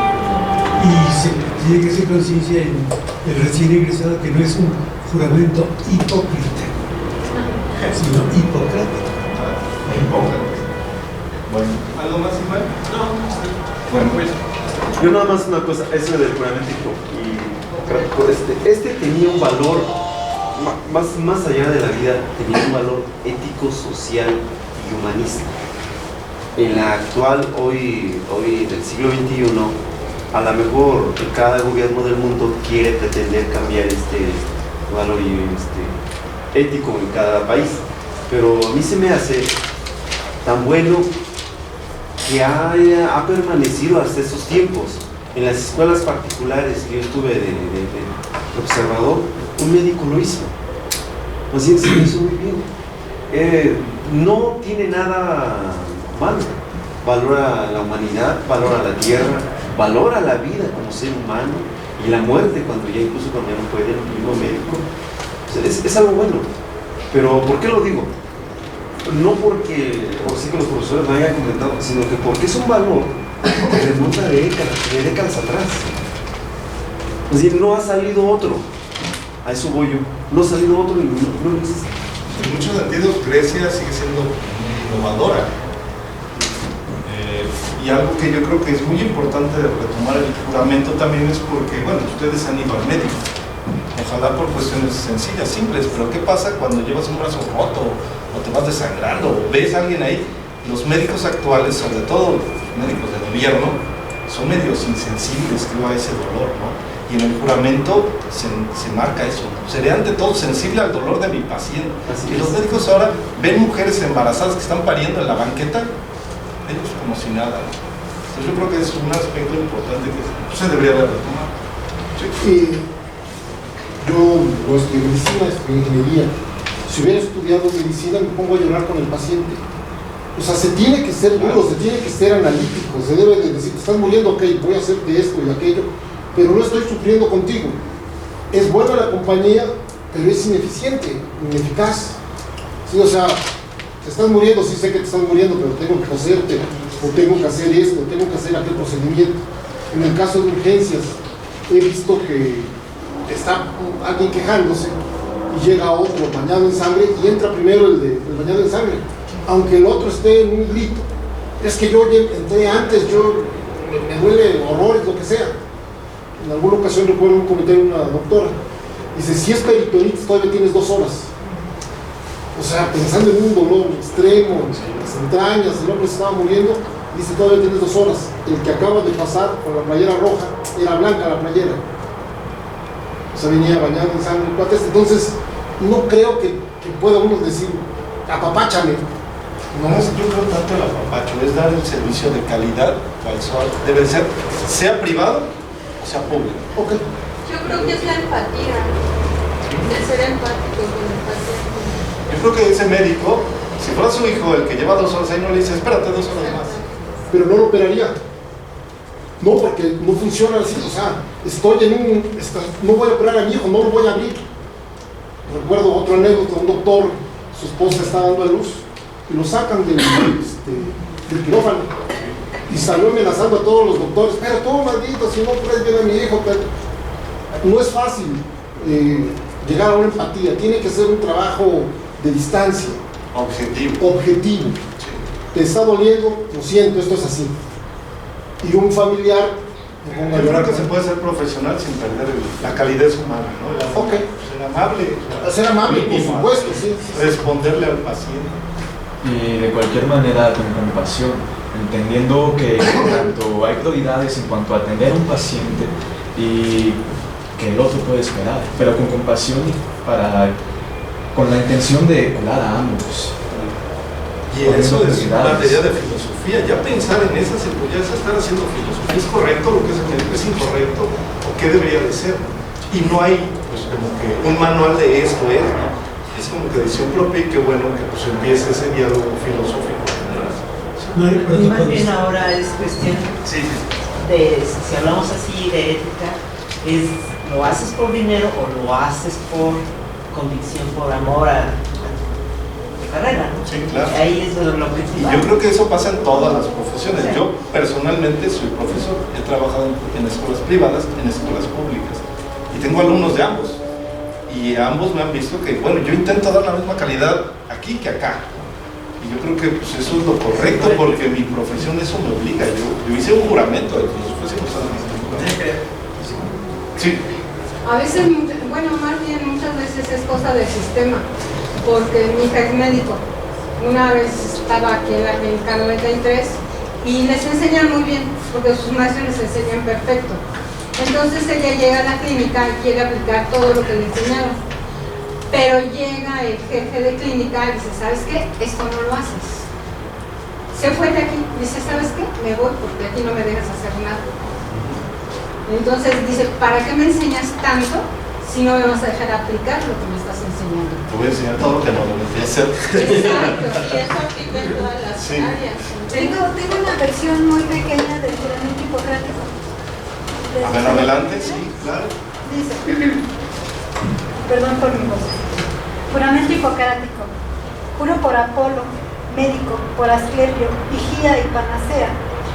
y se tiene que hacer conciencia en el recién egresado que no es un juramento hipócrita, sino hipocrático. Bueno, ¿algo más, Iván? No, Bueno, pues. Yo nada más una cosa, eso del juramento hipocrático, este tenía un valor, más allá de la vida, tenía un valor ético, social y humanista. En la actual, hoy del siglo XXI, a lo mejor cada gobierno del mundo quiere pretender cambiar este valor ético en cada país, pero a mí se me hace tan bueno que ha permanecido hasta estos tiempos. En las escuelas particulares que yo estuve de observador, un médico lo hizo. Así se lo hizo muy bien. No tiene nada malo. Valora la humanidad, valora la tierra, valora la vida como ser humano y la muerte cuando ya incluso cuando ya no puede el mismo médico. O sea, es algo bueno. Pero ¿por qué lo digo? No porque, por sí que los profesores me hayan comentado, sino que porque es un valor que remonta de décadas atrás. Es decir, no ha salido otro. A eso voy yo. No ha salido otro y no existe. En muchos sentidos, Grecia sigue siendo innovadora. Y algo que yo creo que es muy importante de retomar el juramento también es porque, bueno, ustedes han ido al médico. Ojalá por cuestiones sencillas, simples, pero ¿qué pasa cuando llevas un brazo roto o te vas desangrando o ves a alguien ahí? Los médicos actuales, sobre todo los médicos de gobierno, son medios insensibles, creo, a ese dolor, ¿no? Y en el juramento se marca eso, ¿no? Seré ante todo sensible al dolor de mi paciente. Así y los es. médicos ahora ven mujeres embarazadas que están pariendo en la banqueta, ellos como si nada, ¿no? Entonces yo creo que es un aspecto importante que se debería de retomar. Sí. Yo no estudié medicina, estudié ingeniería. Si hubiera estudiado medicina, me pongo a llorar con el paciente. O sea, se tiene que ser duro, se tiene que ser analítico, se debe de decir, te estás muriendo, ok, voy a hacerte esto y aquello, pero no estoy sufriendo contigo. es buena la compañía, pero es ineficiente, ineficaz. Sí, o sea, te estás muriendo, sí sé que te estás muriendo, pero tengo que coserte, o tengo que hacer esto, o tengo que hacer aquel procedimiento. En el caso de urgencias, he visto que está alguien quejándose y llega otro bañado en sangre y entra primero el bañado en sangre, aunque el otro esté en un grito. Es que yo entré antes, me duele horrores, lo que sea. En alguna ocasión recuerdo un comentario de una doctora, dice, si es peritonitis todavía tienes 2 horas. O sea, pensando en un dolor extremo, en las entrañas, el hombre se estaba muriendo, dice, todavía tienes 2 horas. El que acaba de pasar con la playera roja, era blanca la playera. O sea, venía bañado en sangre. Entonces, no creo que pueda uno decir, apapáchame. No, yo creo tanto el apapacho, es dar el servicio de calidad al sol. Debe ser, sea privado o sea público. Okay. Yo creo que es la empatía, el ser empático con el paciente. Yo creo que ese médico, si fuera su hijo el que lleva 2 horas ahí, no le dice, espérate 2 horas más. Pero no lo operaría. No, porque no funciona así. O sea, no voy a operar a mi hijo, no lo voy a abrir. Recuerdo otra anécdota, un doctor, su esposa está dando a luz y lo sacan del quirófano y salió amenazando a todos los doctores, pero tú maldito, si no puedes ver a mi hijo. Pero no es fácil llegar a una empatía, tiene que ser un trabajo de distancia, objetivo. Sí. Te está doliendo, lo siento, esto es así. Y un familiar, yo creo que se puede ser profesional sin perder la calidez humana, ¿no? Okay. Ser amable, por supuesto, sí. Responderle al paciente. Y de cualquier manera con compasión, entendiendo que tanto hay prioridades en cuanto a atender a un paciente y que el otro puede esperar, pero con compasión con la intención de curar a ambos. Y eso es materia de filosofía, ya pensar en esas circunstancias, estar haciendo filosofía, ¿es correcto lo que es incorrecto? ¿O qué debería de ser? Y no hay pues como que un manual de esto es, ¿no? Es como que decía un propio y qué bueno que pues empiece ese diálogo filosófico. No, y más bien ahora es cuestión de, si hablamos así de ética, es lo haces por dinero o lo haces por convicción, por amor a carrera, ¿no? Sí, claro. Ahí es lo principal. Y yo creo que eso pasa en todas las profesiones. Sí. Yo personalmente soy profesor, he trabajado en escuelas privadas, en escuelas públicas, y tengo alumnos de ambos. Y ambos me han visto que, bueno, yo intento dar la misma calidad aquí que acá. Y yo creo que pues, eso es lo correcto, porque mi profesión eso me obliga. Yo hice un juramento de filosofía. Sí. A veces, bueno, más bien muchas veces es cosa del sistema, porque mi hija es médico. Una vez estaba aquí en la clínica 93 y les enseñan muy bien, porque sus maestros les enseñan perfecto. Entonces ella llega a la clínica y quiere aplicar todo lo que le enseñaron. Pero llega el jefe de clínica y dice, ¿sabes qué? Esto no lo haces. Se fue de aquí, dice, ¿sabes qué? Me voy porque aquí no me dejas hacer nada. Entonces dice, ¿para qué me enseñas tanto si no me vas a dejar aplicar lo que me estás enseñando? Te voy a enseñar todo lo que no debes de hacer. Exacto, y eso aplica en todas las áreas. Tengo una versión muy pequeña del juramento hipocrático. A ver, adelante, sí, claro. Dice, perdón por mi voz. Juramento hipocrático. Juro por Apolo, médico, por Asclepio, vigía y panacea,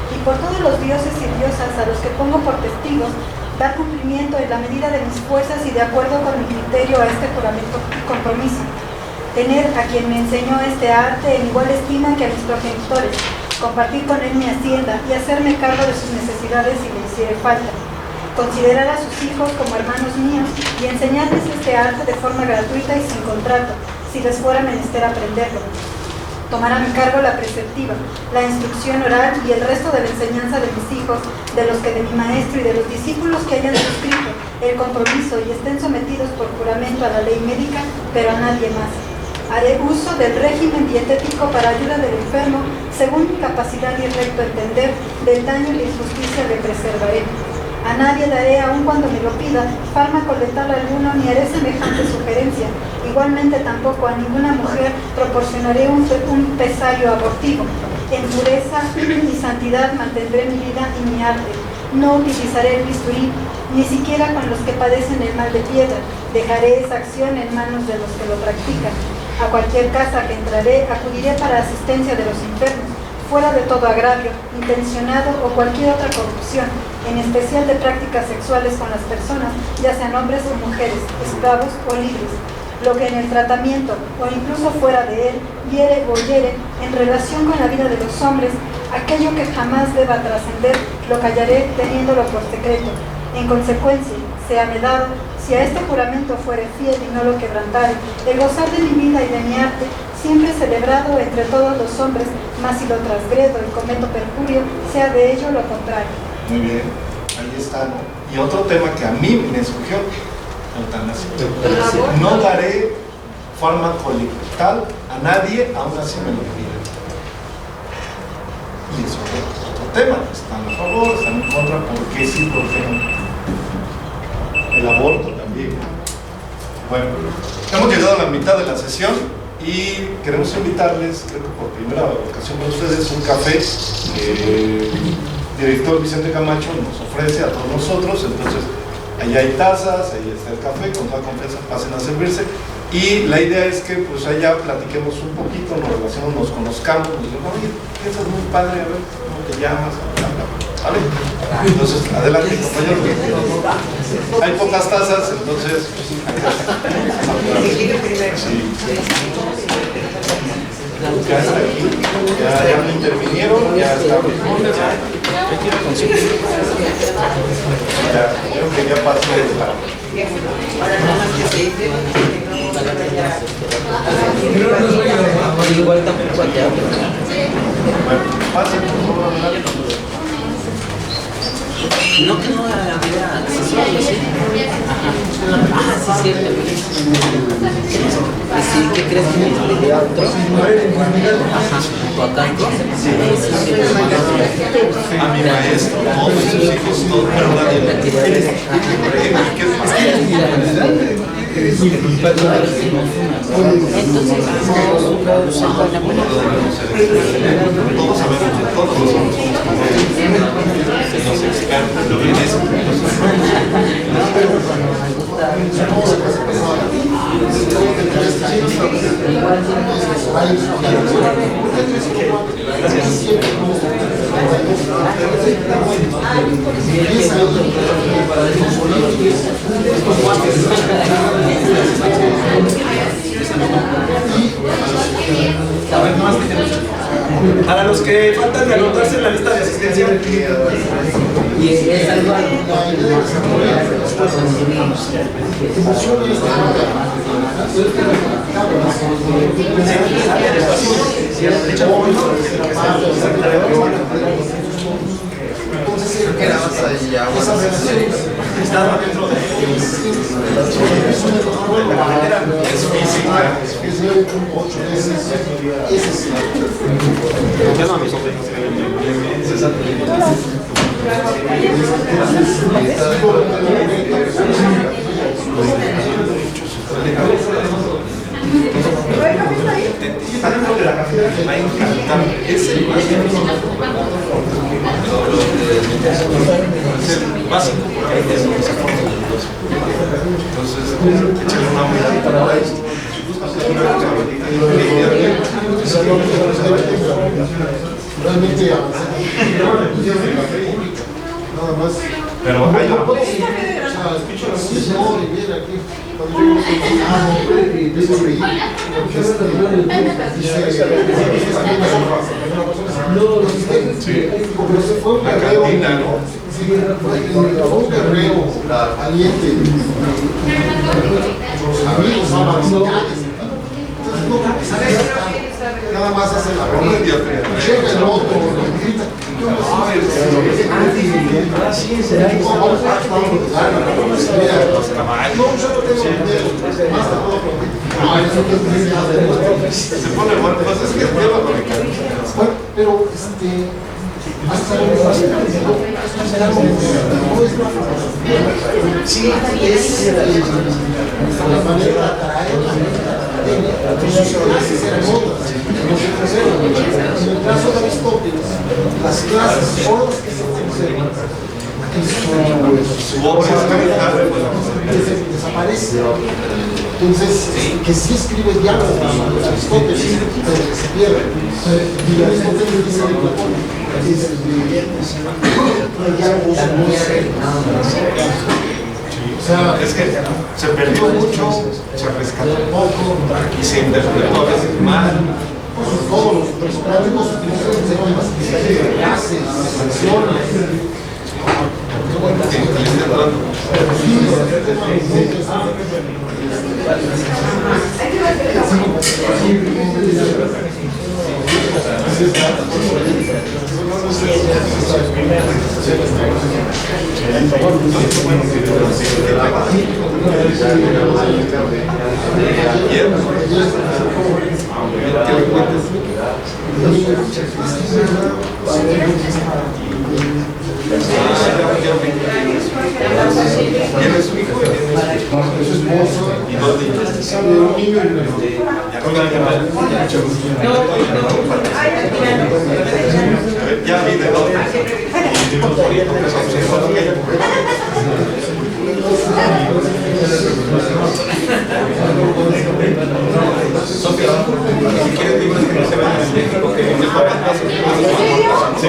y por todos los dioses y diosas a los que pongo por testigos, dar cumplimiento en la medida de mis fuerzas y de acuerdo con mi criterio a este juramento y compromiso. Tener a quien me enseñó este arte en igual estima que a mis progenitores, compartir con él mi hacienda y hacerme cargo de sus necesidades si le hiciere falta. Considerar a sus hijos como hermanos míos y enseñarles este arte de forma gratuita y sin contrato, si les fuera menester aprenderlo. Tomar a mi cargo la preceptiva, la instrucción oral y el resto de la enseñanza de mis hijos, de los que de mi maestro y de los discípulos que hayan suscrito el compromiso y estén sometidos por juramento a la ley médica, pero a nadie más. Haré uso del régimen dietético para ayuda del enfermo, según mi capacidad y recto entender, del daño y la injusticia le preservaré. A nadie daré, aun cuando me lo pida, fármaco letal alguno, ni haré semejante sugerencia. Igualmente tampoco a ninguna mujer proporcionaré un pesario abortivo. En pureza y santidad mantendré mi vida y mi arte. No utilizaré el bisturí, ni siquiera con los que padecen el mal de piedra. Dejaré esa acción en manos de los que lo practican. A cualquier casa que entraré, acudiré para asistencia de los enfermos, fuera de todo agravio, intencionado o cualquier otra corrupción, en especial de prácticas sexuales con las personas, ya sean hombres o mujeres, esclavos o libres. Lo que en el tratamiento o incluso fuera de él viere o oyere en relación con la vida de los hombres, aquello que jamás deba trascender, lo callaré teniéndolo por secreto. En consecuencia, séame dado, si a este juramento fuere fiel y no lo quebrantare, el gozar de mi vida y de mi arte, siempre celebrado entre todos los hombres, mas si lo transgredo y cometo perjurio, sea de ello lo contrario. Muy bien, ahí está, ¿no? Y otro tema que a mí me surgió, eutanasia. No daré fármaco letal a nadie, aún así me lo piden. Y eso es otro tema, están a favor, están en contra, ¿por qué sí, por qué no? El aborto también. Bueno, hemos llegado a la mitad de la sesión y queremos invitarles, creo que por primera ocasión con ustedes, un café. El director Vicente Camacho nos ofrece a todos nosotros, entonces allá hay tazas, ahí está el café, con toda confianza pasen a servirse. Y la idea es que pues allá platiquemos un poquito, nos relacionemos, nos conozcamos, nos digamos, oye, piensas muy padre, a ver cómo te llamas, ¿vale? Entonces, adelante, compañero. Hay pocas tazas, entonces. Sí. Ya está aquí, ya me intervinieron, ya está. Ya, creo que ya pasó igual tampoco allá. Bueno, pasen por favor adelante. No, que no había sí. Ah, sí, cierto. Sí, ¿qué crees que de otro? Ajá, Coacalco. A mi maestro, todos sus hijos, todo, pero nadie. Todos sabemos de todos los expertos, lo que es. Para los que faltan de anotarse en la lista de asistencia. Y es algo Estaba dentro de la carretera. Es física. Está dentro de la carretera, me va a encantar. Es el más difícil. Es el básico, porque es lo que se forma en el dos. Entonces, échale una mirada para ahí. Realmente nada más. Pero hay fue un guerrero valiente, amigos nada más hace la broma, llega el otro, grita. se pone bueno, pues es que es pero hasta sí, es la manera de atraer en el caso de Aristóteles, las clases son las que se conservan. su obra desaparece. Entonces, que sí escribe diálogos, Aristóteles, pero que se pierde. Y Aristóteles dice de Platón, diálogos o sea, es que se perdió mucho, se rescató poco y se interpretó a veces mal. Todos los personajes utilizan las clases, las sanciones. ¿Quién es su hijo? Su esposa ¿Y dos niños? un niño y una niña. Ya vi de dos. Sofía, si quieres libros que no se vean en México, que en el papel se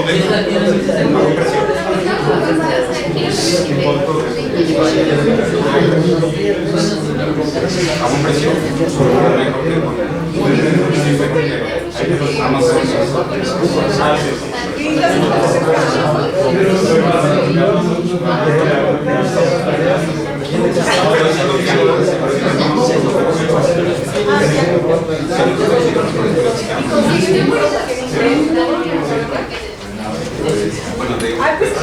a un precio bueno, te digo, a ver si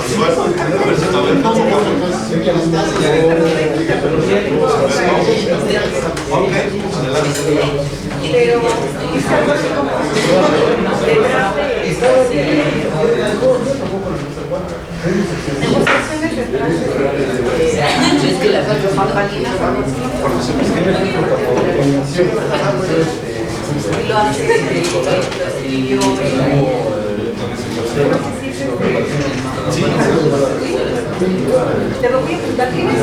ok, adelante. Pero es algo así como negociaciones detrás es que las bambalinas lo hace te lo voy a preguntar, ¿tienes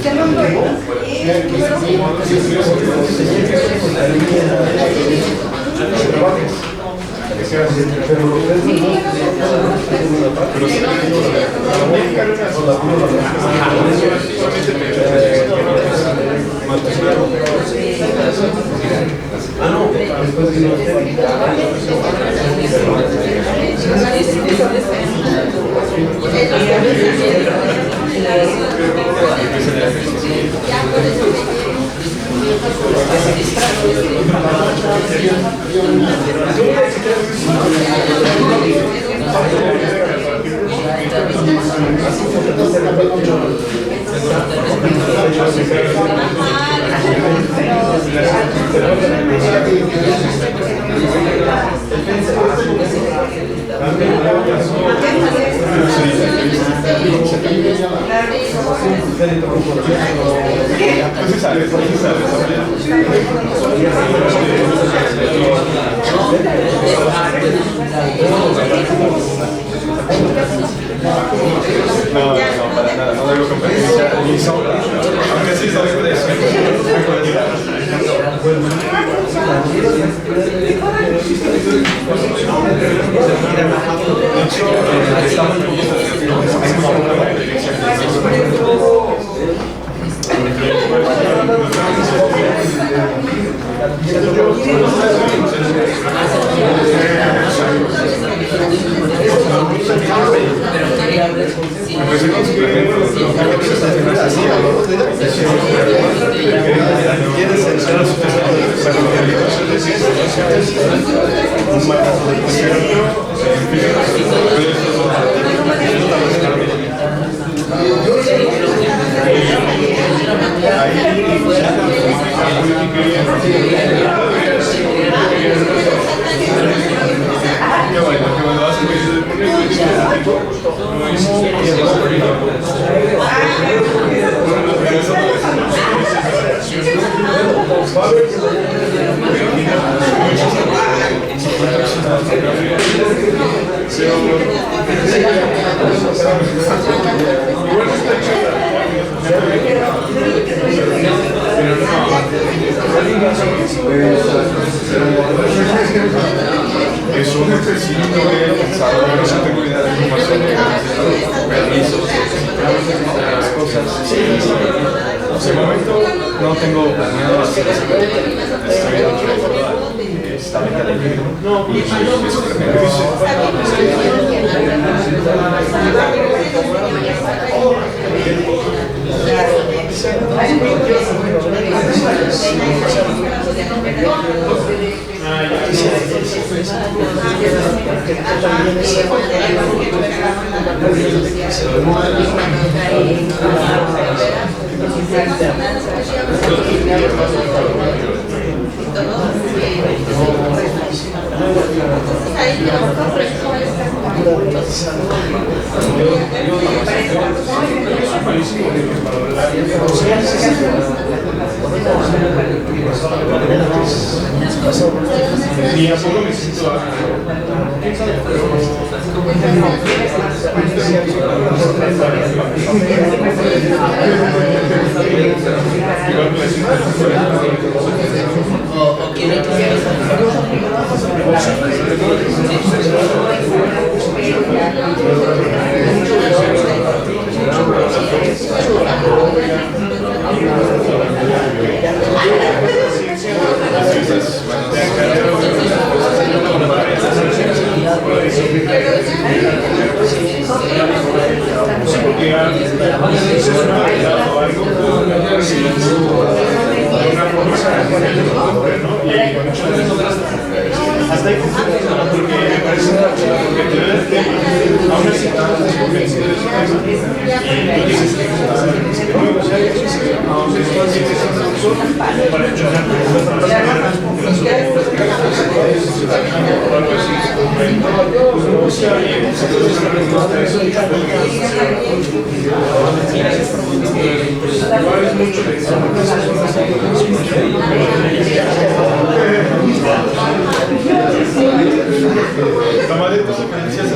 ¿qué nombre No, para nada, no debo competencia ni sombra, aunque sí soy de eso. Ahí las cosas. De momento no tengo planeado hacer eso. Estoy dentro de esta meta del libro y eso Ni a poco me siento hasta ahí porque me parece porque te da el tema aún así estamos convencidos de su tema y tú dices que no, o sea, que para encontrar semanas porque las o algo así pues está bien igual es mucho de eso tomaré tus sugerencias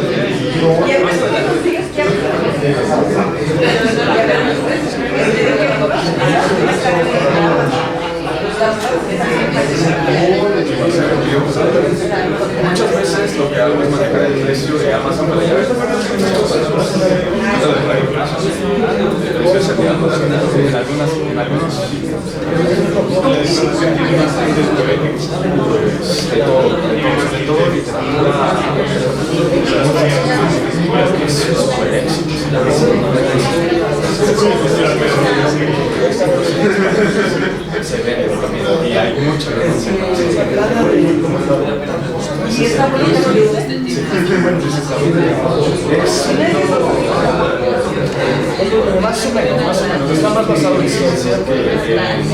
muchas veces lo que hago es manejar el precio de Amazon para llevar en algunos se vende por lo mismo y hay mucha más o menos, está más basado en ciencia que en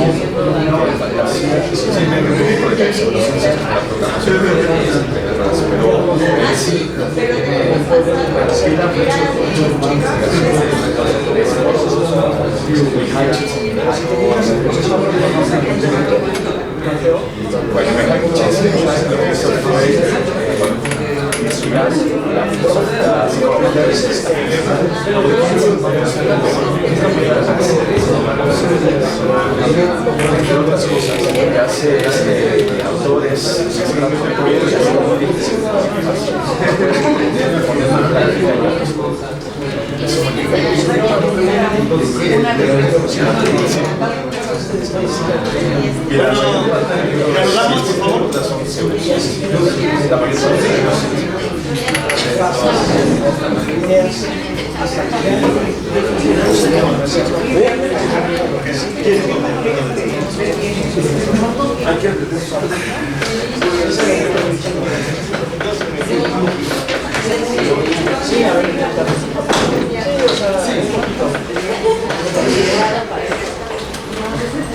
fantasía. Simplemente un tipo de ciencia para la programación, pero sí, bueno, me hay muchas lo que hizo fue entre otras cosas que hace autores saludamos por favor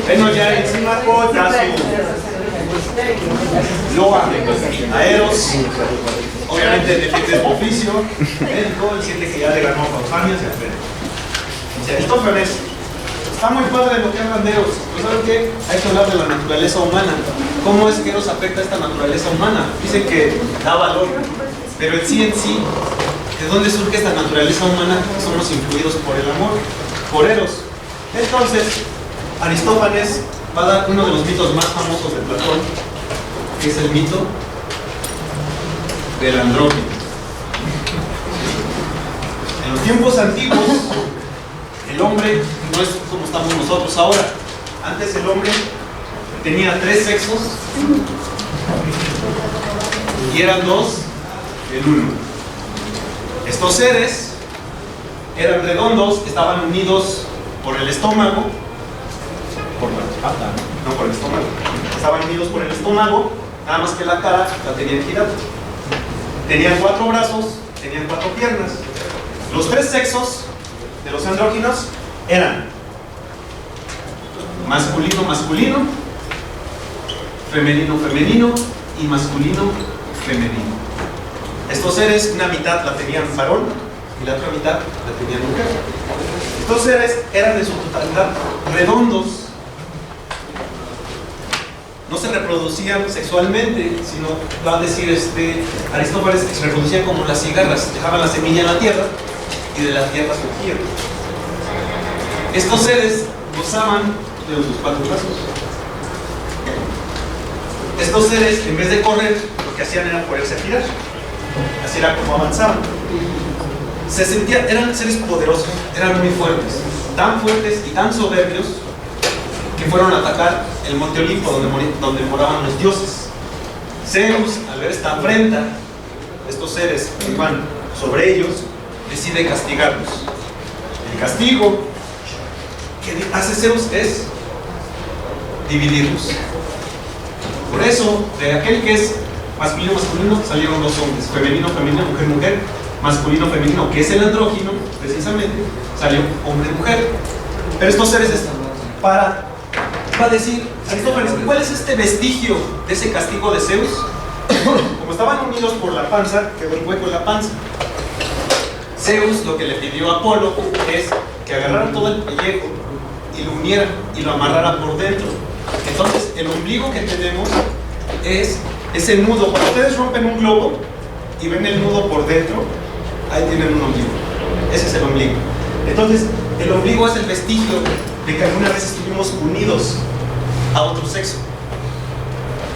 bueno, ya encima ya su loa, aeros, obviamente defiende su oficio, médico, él siente que ya le ganó con familias y aprende. Aristófanes, está muy padre lo que hablan de Eros, pero ¿saben qué? Hay que hablar de la naturaleza humana. ¿Cómo es que Eros afecta a esta naturaleza humana? Dicen que da valor, pero en sí, ¿de dónde surge esta naturaleza humana? Somos influidos por el amor, por Eros. Entonces, Aristófanes va a dar uno de los mitos más famosos de Platón, que es el mito del andrógino. En los tiempos antiguos, el hombre no es como estamos nosotros ahora. Antes el hombre tenía 3 sexos y eran 2 el uno. Estos seres eran redondos, estaban unidos por el estómago, por la pata, no por el estómago, estaban unidos por el estómago, nada más que la cara la tenían girada. Tenían 4 brazos, tenían 4 piernas. Los 3 sexos de los andróginos eran masculino, masculino, femenino, femenino y masculino, femenino. Estos seres, una mitad la tenían varón y la otra mitad la tenían mujer. Estos seres eran en su totalidad redondos, no se reproducían sexualmente, sino, va a decir Aristófanes, que se reproducían como las cigarras, dejaban la semilla en la tierra y de la tierra surgían. Estos seres gozaban de sus 4 brazos. Estos seres, en vez de correr, lo que hacían era poderse girar. Así era como avanzaban. Se sentían, eran seres poderosos, eran muy fuertes, tan fuertes y tan soberbios que fueron a atacar el monte Olimpo donde moraban los dioses. Zeus, al ver esta afrenta, estos seres que iban sobre ellos, decide castigarlos. El castigo que hace Zeus es dividirlos. Por eso, de aquel que es masculino, masculino, salieron 2 hombres, femenino, femenina, mujer, mujer, masculino, femenino, que es el andrógino, precisamente, salió hombre, mujer. Pero estos seres va a decir Aristófanes, ¿cuál es este vestigio de ese castigo de Zeus? Como estaban unidos por la panza, quedó un hueco en la panza. Zeus lo que le pidió a Apolo es que agarrara todo el pellejo y lo uniera y lo amarrara por dentro. Entonces el ombligo que tenemos es ese nudo. Cuando ustedes rompen un globo y ven el nudo por dentro, ahí tienen un ombligo. Ese es el ombligo. Entonces el ombligo es el vestigio de que alguna vez estuvimos unidos a otro sexo.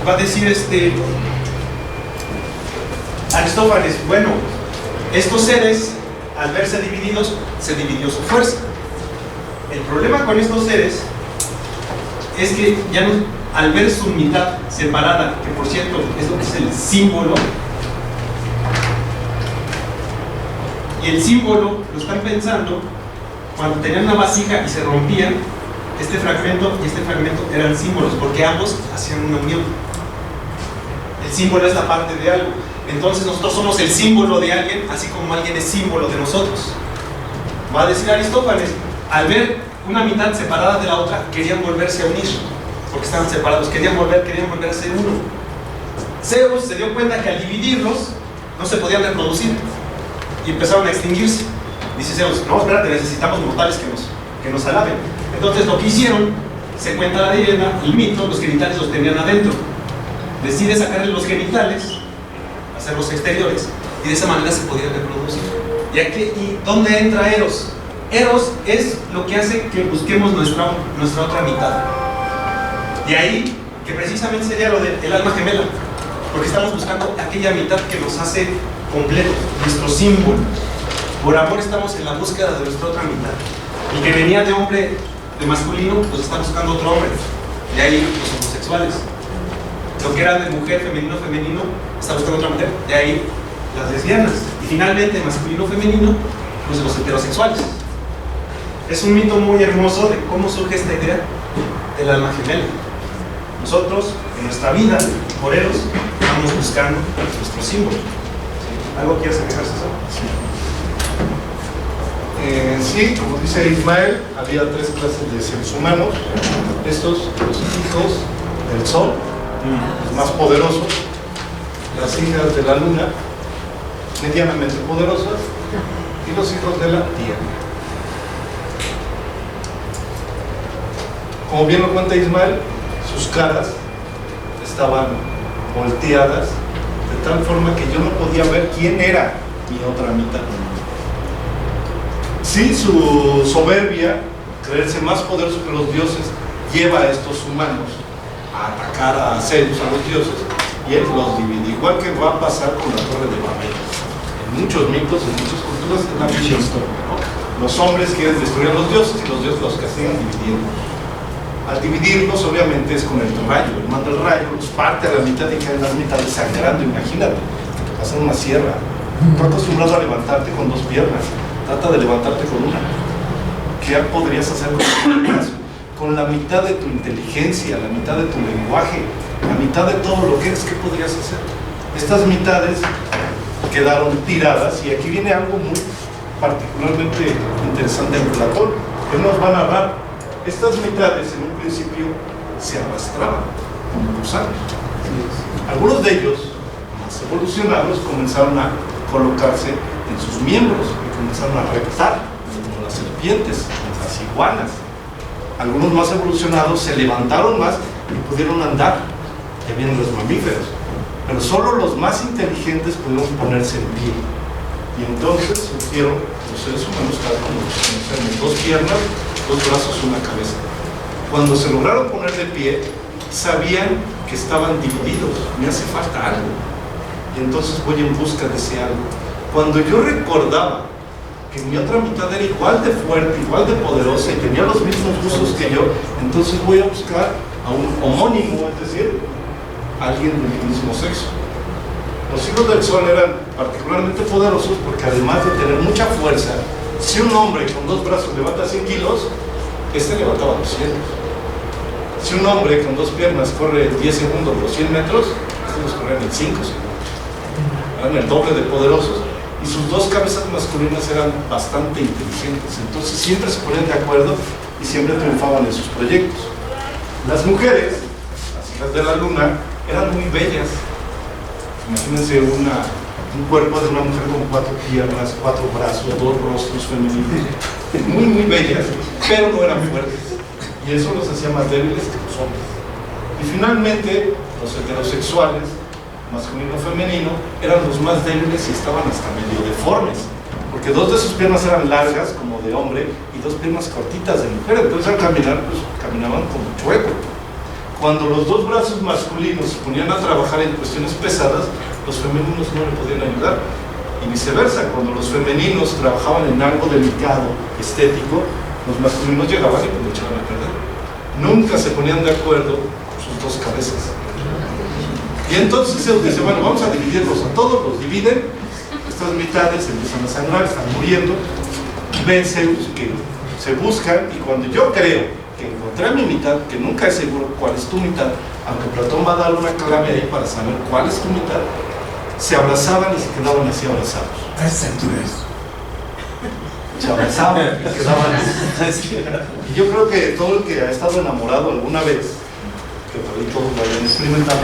Va a decir Aristófanes, bueno, estos seres al verse divididos, se dividió su fuerza. El problema con estos seres es que ya no, al ver su mitad separada, que por cierto es lo que es el símbolo, y el símbolo lo están pensando cuando tenían una vasija y se rompían, este fragmento y este fragmento eran símbolos, porque ambos hacían una unión. El símbolo es la parte de algo. Entonces nosotros somos el símbolo de alguien, así como alguien es símbolo de nosotros. Va a decir Aristófanes, al ver una mitad separada de la otra, querían volverse a unir, porque estaban separados, querían volver a ser uno. Zeus se dio cuenta que al dividirlos, no se podían reproducir, y empezaron a extinguirse. Dice Zeus, no, espérate, necesitamos mortales que nos alaben. Entonces lo que hicieron, se cuenta la leyenda, el mito, los genitales los tenían adentro. Decide sacarle los genitales, hacerlos exteriores, y de esa manera se podían reproducir. ¿Y dónde entra Eros? Eros es lo que hace que busquemos nuestra otra mitad. De ahí que precisamente sería lo del alma gemela, porque estamos buscando aquella mitad que nos hace completos, nuestro símbolo. Por amor estamos en la búsqueda de nuestra otra mitad. El que venía de hombre, de masculino, pues está buscando otro hombre. De ahí los homosexuales. Lo que era de mujer, femenino, femenino, está buscando otra mujer. De ahí las lesbianas. Y finalmente, masculino, femenino, pues los heterosexuales. Es un mito muy hermoso de cómo surge esta idea del alma gemela. Nosotros, en nuestra vida, por Eros, estamos buscando nuestro símbolo. ¿Sí? ¿Algo quieres agregar, César? Sí, como dice Ismael, había 3 clases de seres humanos. Estos, los hijos del sol, los más poderosos, las hijas de la luna, medianamente poderosas, y los hijos de la tierra. Como bien lo cuenta Ismael, sus caras estaban volteadas de tal forma que yo no podía ver quién era mi otra mitad. Sí, su soberbia, creerse más poderoso que los dioses, lleva a estos humanos a atacar a Zeus, a los dioses, y él los divide, igual que va a pasar con la Torre de Babel. En muchos mitos, en muchas culturas, es la misma historia, ¿no? Los hombres quieren destruir a los dioses y los dioses los castigan dividiendo. Al dividirlos, obviamente, es con el rayo. Él manda el rayo, los parte a la mitad y caen las mitades sangrando. Imagínate, que te pasan una sierra. Tú acostumbrado a levantarte con 2 piernas. Trata de levantarte con una. ¿Qué podrías hacer con tu brazo? Con la mitad de tu inteligencia, la mitad de tu lenguaje, la mitad de todo lo que eres, ¿qué podrías hacer? Estas mitades quedaron tiradas y aquí viene algo muy particularmente interesante en Platón. Él nos va a narrar. Estas mitades en un principio se arrastraban como gusanos. Algunos de ellos, más evolucionados, comenzaron a colocarse en sus miembros y comenzaron a reptar, como las serpientes, las iguanas. Algunos más evolucionados se levantaron más y pudieron andar, ya vienen los mamíferos, pero solo los más inteligentes pudieron ponerse en pie. Y entonces surgieron los seres humanos tal como los conocemos: 2 piernas, 2 brazos, 1 cabeza. Cuando se lograron poner de pie, sabían que estaban divididos, me hace falta algo. Y entonces voy en busca de ese algo. Cuando yo recordaba que mi otra mitad era igual de fuerte, igual de poderosa y tenía los mismos gustos que yo, entonces voy a buscar a un homónimo, es decir, alguien del mismo sexo. Los hijos del sol eran particularmente poderosos porque además de tener mucha fuerza, si un hombre con 2 brazos levanta 100 kilos, este levantaba 200. Si un hombre con 2 piernas corre en 10 segundos los 100 metros, estos los corren en 5 segundos. Eran el doble de poderosos y sus 2 cabezas masculinas eran bastante inteligentes. Entonces siempre se ponían de acuerdo y siempre triunfaban en sus proyectos. Las mujeres, las hijas de la luna, eran muy bellas. Imagínense un cuerpo de una mujer con 4 piernas, 4 brazos, 2 rostros femeninos, muy bellas, pero no eran fuertes. Y eso los hacía más débiles que los hombres. Y finalmente, los heterosexuales, masculino y femenino, eran los más débiles y estaban hasta medio deformes, porque 2 de sus piernas eran largas, como de hombre, y 2 piernas cortitas de mujer. Entonces al caminar, pues caminaban como chueco. Cuando los 2 brazos masculinos se ponían a trabajar en cuestiones pesadas, los femeninos no le podían ayudar. Y viceversa, cuando los femeninos trabajaban en algo delicado, estético, los masculinos llegaban y lo echaban a perder. Nunca se ponían de acuerdo sus 2 cabezas. Y entonces Zeus dice, bueno, vamos a dividirlos a todos, los dividen, estas mitades empiezan a sangrar, están muriendo, y ven Zeus que se buscan, y cuando yo creo que encontré a mi mitad, que nunca es seguro cuál es tu mitad, aunque Platón va a dar una clave ahí para saber cuál es tu mitad, se abrazaban y se quedaban así abrazados. A esa altura es. Se abrazaban y quedaban así. Y yo creo que todo el que ha estado enamorado alguna vez, que por ahí todos lo hayan experimentado,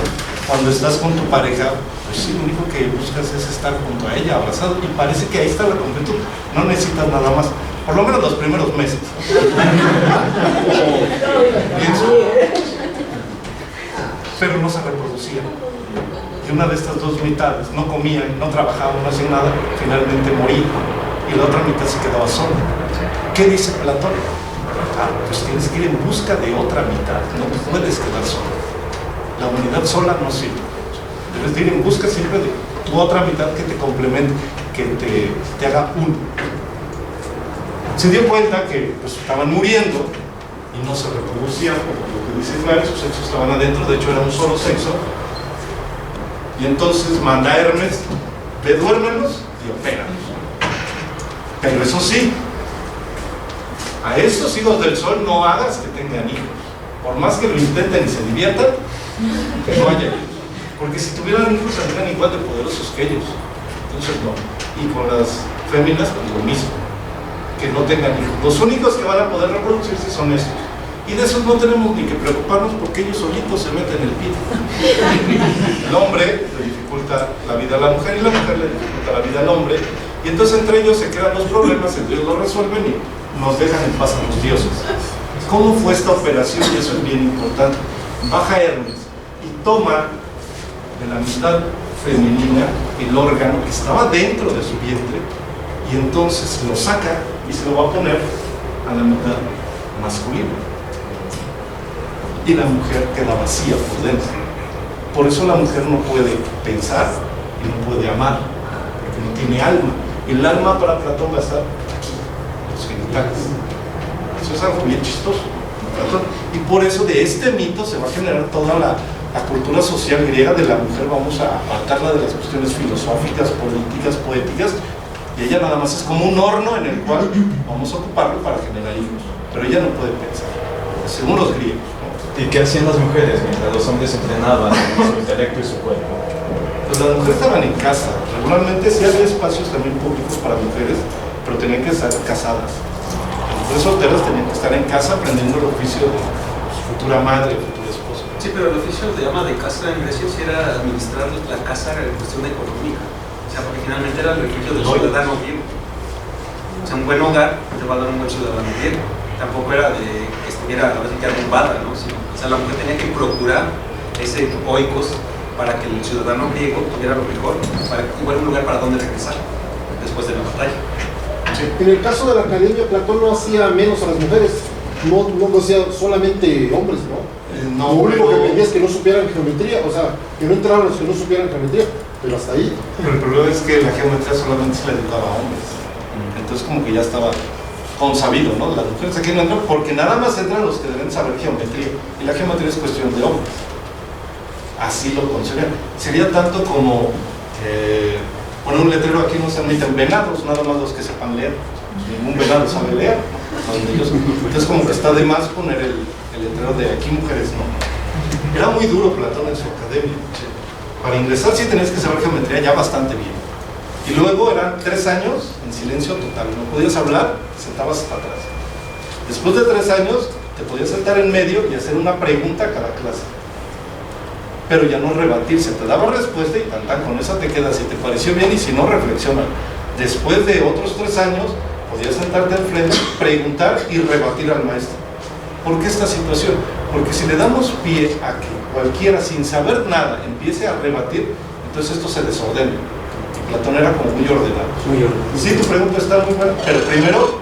cuando estás con tu pareja, pues sí, lo único que buscas es estar junto a ella, abrazado, y parece que ahí está la completud. No necesitas nada más, por lo menos los primeros meses. Pero no se reproducían. Y una de estas 2 mitades no comían, no trabajaban, no hacían nada, finalmente moría. Y la otra mitad se quedaba sola. ¿Qué dice Platón? Pues tienes que ir en busca de otra mitad, no te puedes quedar sola. La humanidad sola no sirve. Debes de ir en busca siempre de tu otra mitad que te complemente, que te haga uno. Se dio cuenta que pues, estaban muriendo y no se reproducían, por lo que dice Ismael, sus sexos estaban adentro, de hecho era un solo sexo. Y entonces manda a Hermes, ve, duérmelos y opéralos. Pero eso sí, a estos hijos del sol no hagas que tengan hijos. Por más que lo intenten y se diviertan, no haya hijos. Porque si tuvieran hijos serían igual de poderosos que ellos. Entonces no. Y con las féminas pues lo mismo, que no tengan hijos. Los únicos que van a poder reproducirse son estos. Y de esos no tenemos ni que preocuparnos porque ellos solitos se meten el pie. El hombre le dificulta la vida a la mujer y la mujer le dificulta la vida al hombre. Y entonces entre ellos se crean los problemas, entre ellos lo resuelven y nos dejan en paz a los dioses. ¿Cómo fue esta operación? Y eso es bien importante. Baja Hermes y toma de la mitad femenina el órgano que estaba dentro de su vientre y entonces lo saca y se lo va a poner a la mitad masculina. Y la mujer queda vacía por dentro. Por eso la mujer no puede pensar y no puede amar, porque no tiene alma. El alma para Platón va a estar aquí, los genitales. Eso es algo bien chistoso. Y por eso de este mito se va a generar toda la cultura social griega de la mujer. Vamos a apartarla de las cuestiones filosóficas, políticas, poéticas, y ella nada más es como un horno en el cual vamos a ocuparlo para generar hijos, pero ella no puede pensar, según los griegos, ¿no? ¿Y qué hacían las mujeres mientras los hombres entrenaban su intelecto y su cuerpo? Pues las mujeres estaban en casa. Regularmente sí había espacios también públicos para mujeres, pero tenían que estar casadas. Las mujeres solteras tenían que estar en casa aprendiendo el oficio de su futura madre, futura esposa. Sí, pero el oficio de ama de casa en Grecia sí era administrar la casa en cuestión económica. O sea, porque finalmente era el oficio del ciudadano griego. O sea, un buen hogar te va a dar un buen ciudadano griego. Tampoco era de que estuviera arrumbada, ¿no? Sino, o sea, la mujer tenía que procurar ese oikos para que el ciudadano griego tuviera lo mejor, para igual un lugar para donde regresar después de la batalla. Sí. En el caso de la academia, Platón no hacía menos a las mujeres, no hacía solamente hombres, ¿no? No, lo único pero... que pedía es que no supieran geometría, o sea, que no entraran los que no supieran geometría, pero hasta ahí. Pero el problema es que la geometría solamente se le dedicaba a hombres. Entonces como que ya estaba consabido, ¿no? Las mujeres aquí no entran porque nada más entran los que deben saber geometría. Y la geometría es cuestión de hombres. Así lo concebían. Sería tanto como poner un letrero: aquí no se admiten venados, nada más los que sepan leer. Ningún venado sabe leer, ¿no? Entonces como que está de más poner el letrero de aquí mujeres no. Era muy duro Platón en su academia. Para ingresar sí tenías que saber geometría ya bastante bien. Y luego eran 3 años en silencio total, no podías hablar, te sentabas hasta atrás. Después de 3 años te podías sentar en medio y hacer una pregunta a cada clase, pero ya no rebatirse, te daba respuesta y tan con esa te quedas, si te pareció bien, y si no, reflexiona. Después de otros 3 años podías sentarte al frente, preguntar y rebatir al maestro. ¿Por qué esta situación? Porque si le damos pie a que cualquiera sin saber nada empiece a rebatir, entonces esto se desordena. Platón era como muy ordenado. Sí, tu pregunta está muy buena, pero primero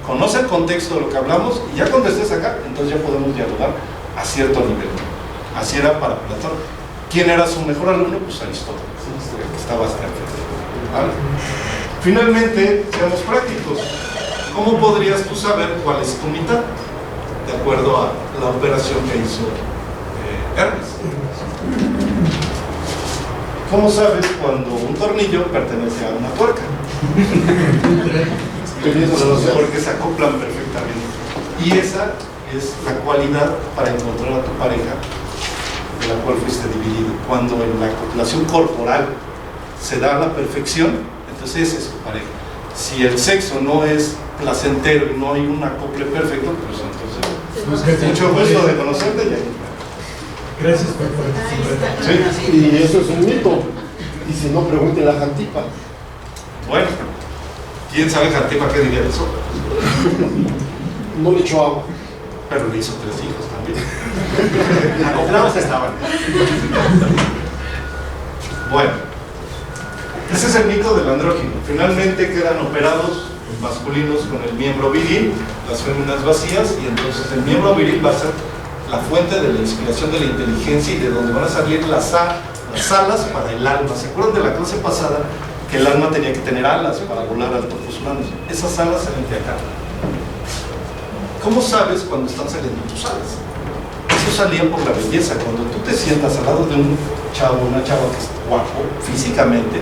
conoce el contexto de lo que hablamos y ya cuando estés acá, entonces ya podemos dialogar a cierto nivel. Así era para Platón. ¿Quién era su mejor alumno? Pues Aristóteles, que estaba cerca. ¿Vale? Finalmente, seamos prácticos. ¿Cómo podrías tú saber cuál es tu mitad? De acuerdo a la operación que hizo Hermes. ¿Cómo sabes cuando un tornillo pertenece a una tuerca? Porque se acoplan perfectamente. Y esa es la cualidad para encontrar a tu pareja de la cual fuiste dividido. Cuando en la acoplación corporal se da a la perfección, entonces esa es tu pareja. Si el sexo no es placentero y no hay un acople perfecto, pues entonces mucho gusto de conocerte y ahí. Gracias por participar. Sí. Y eso es un mito. Y si no, pregúntele a Jantipa. Bueno, ¿quién sabe Jantipa qué diría de eso? No le echó agua. Pero le hizo 3 hijos también. Acoplados estaban. Bueno, ese es el mito del andrógino. Finalmente quedan operados los masculinos con el miembro viril, las féminas vacías, y entonces el miembro viril va a ser la fuente de la inspiración, de la inteligencia, y de donde van a salir las alas para el alma. ¿Se acuerdan de la clase pasada que el alma tenía que tener alas para volar al topos humanos? Esas alas salen de acá. ¿Cómo sabes cuando están saliendo tus alas? Eso salía por la belleza. Cuando tú te sientas al lado de un chavo, una chava que es guapo físicamente,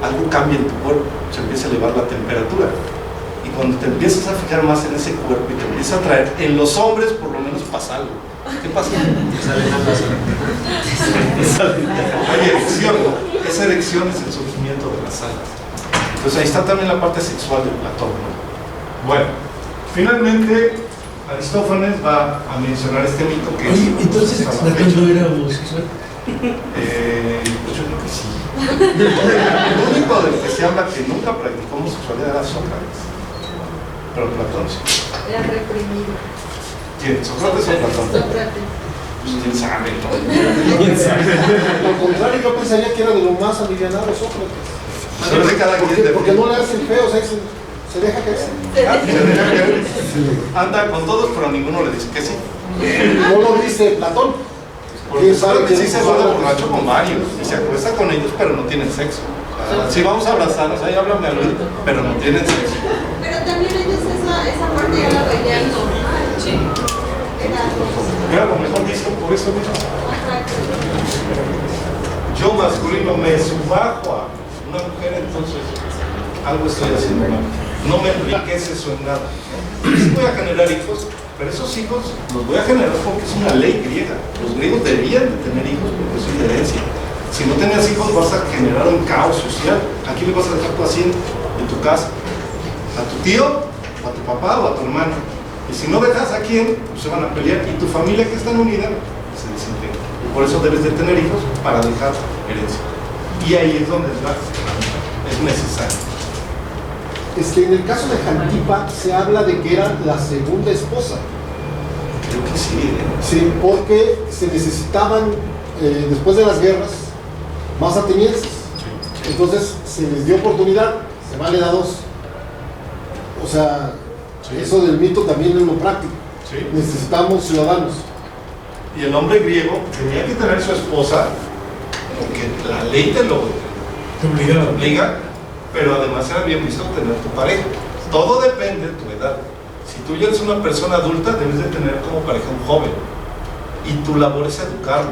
algo cambia en tu cuerpo, se empieza a elevar la temperatura. Y cuando te empiezas a fijar más en ese cuerpo y te empieza a atraer, en los hombres por lo menos pasa algo. ¿Qué pasa? Hay erección, ¿no? Esa erección es el surgimiento de las alas. Entonces ahí está también la parte sexual de Platón, ¿no? Bueno, finalmente Aristófanes va a mencionar este mito que Oye, entonces Platón no era homosexual. Pues yo creo que sí. El único del que se habla que nunca practicó homosexualidad era Sócrates, pero Platón sí. Era reprimido. ¿Quién? ¿Sócrates o Platón? Sócrates. Pues quién sabe, ¿no? ¿Quién sabe? Al contrario, yo pensaría que era de lo más alivianado Sócrates. Pero de cada quien porque no le hacen feo, o sea, se deja caer. Anda con todos, pero ninguno le dice que sí. No lo dice Platón. Porque sabe que sí se guarda borracho con varios y se acuesta con ellos, pero no tienen sexo. Sí, vamos a abrazarnos, ahí háblame a mí, pero no tienen sexo. Pero también ellos esa parte ya la veía no. Sí. Era lo mejor visto por eso mismo. Yo masculino me subajo a una mujer, entonces algo estoy haciendo mal. No me enriquece eso en nada. Sí voy a generar hijos, pero esos hijos los voy a generar porque es una ley griega. Los griegos debían de tener hijos porque es una herencia. Si no tenías hijos vas a generar un caos social. ¿A quién le vas a dejar tu hacienda en tu casa? ¿A tu tío? ¿O a tu papá? ¿O a tu hermano? Y si no dejas a quién, pues se van a pelear. Y tu familia que está unida se desintegra. Y por eso debes de tener hijos para dejar herencia. Y ahí es donde es necesario. En el caso de Jantipa se habla de que era la segunda esposa. Creo que sí. Sí, porque se necesitaban, después de las guerras, más atenienses. Entonces se les dio oportunidad, se vale a dos. O sea, eso del mito también es lo práctico. Sí. Necesitamos ciudadanos. Y el hombre griego tenía que tener su esposa, porque la ley te lo obliga, pero además era bien visto tener tu pareja. Todo depende de tu edad. Si tú ya eres una persona adulta, debes de tener como pareja un joven. Y tu labor es educarlo,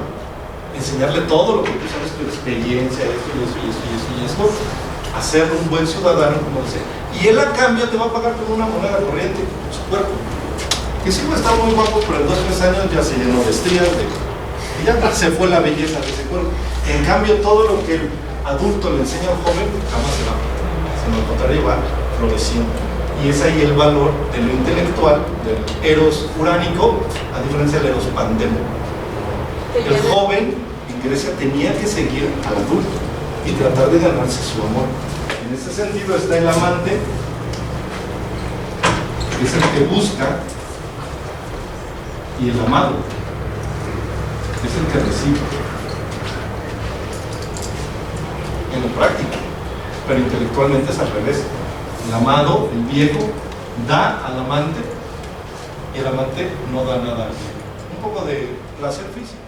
enseñarle todo lo que tú sabes, tu experiencia, esto, hacerlo un buen ciudadano, como dice. Y él a cambio te va a pagar con una moneda corriente, su cuerpo. Que sí va a estar muy guapo, pero en 2 o 3 años ya se llenó de estrías, y ya se fue la belleza de ese cuerpo. En cambio, todo lo que el adulto le enseña al joven, jamás se va. Sino al contrario, va floreciendo. Y es ahí el valor de lo intelectual, del eros uránico, a diferencia del eros pandemo. El joven en Grecia tenía que seguir al adulto y tratar de ganarse su amor. En ese sentido está el amante, que es el que busca, y el amado es el que recibe. En lo práctico, pero intelectualmente es al revés. El amado, el viejo, da al amante y el amante no da nada. Un poco de placer físico.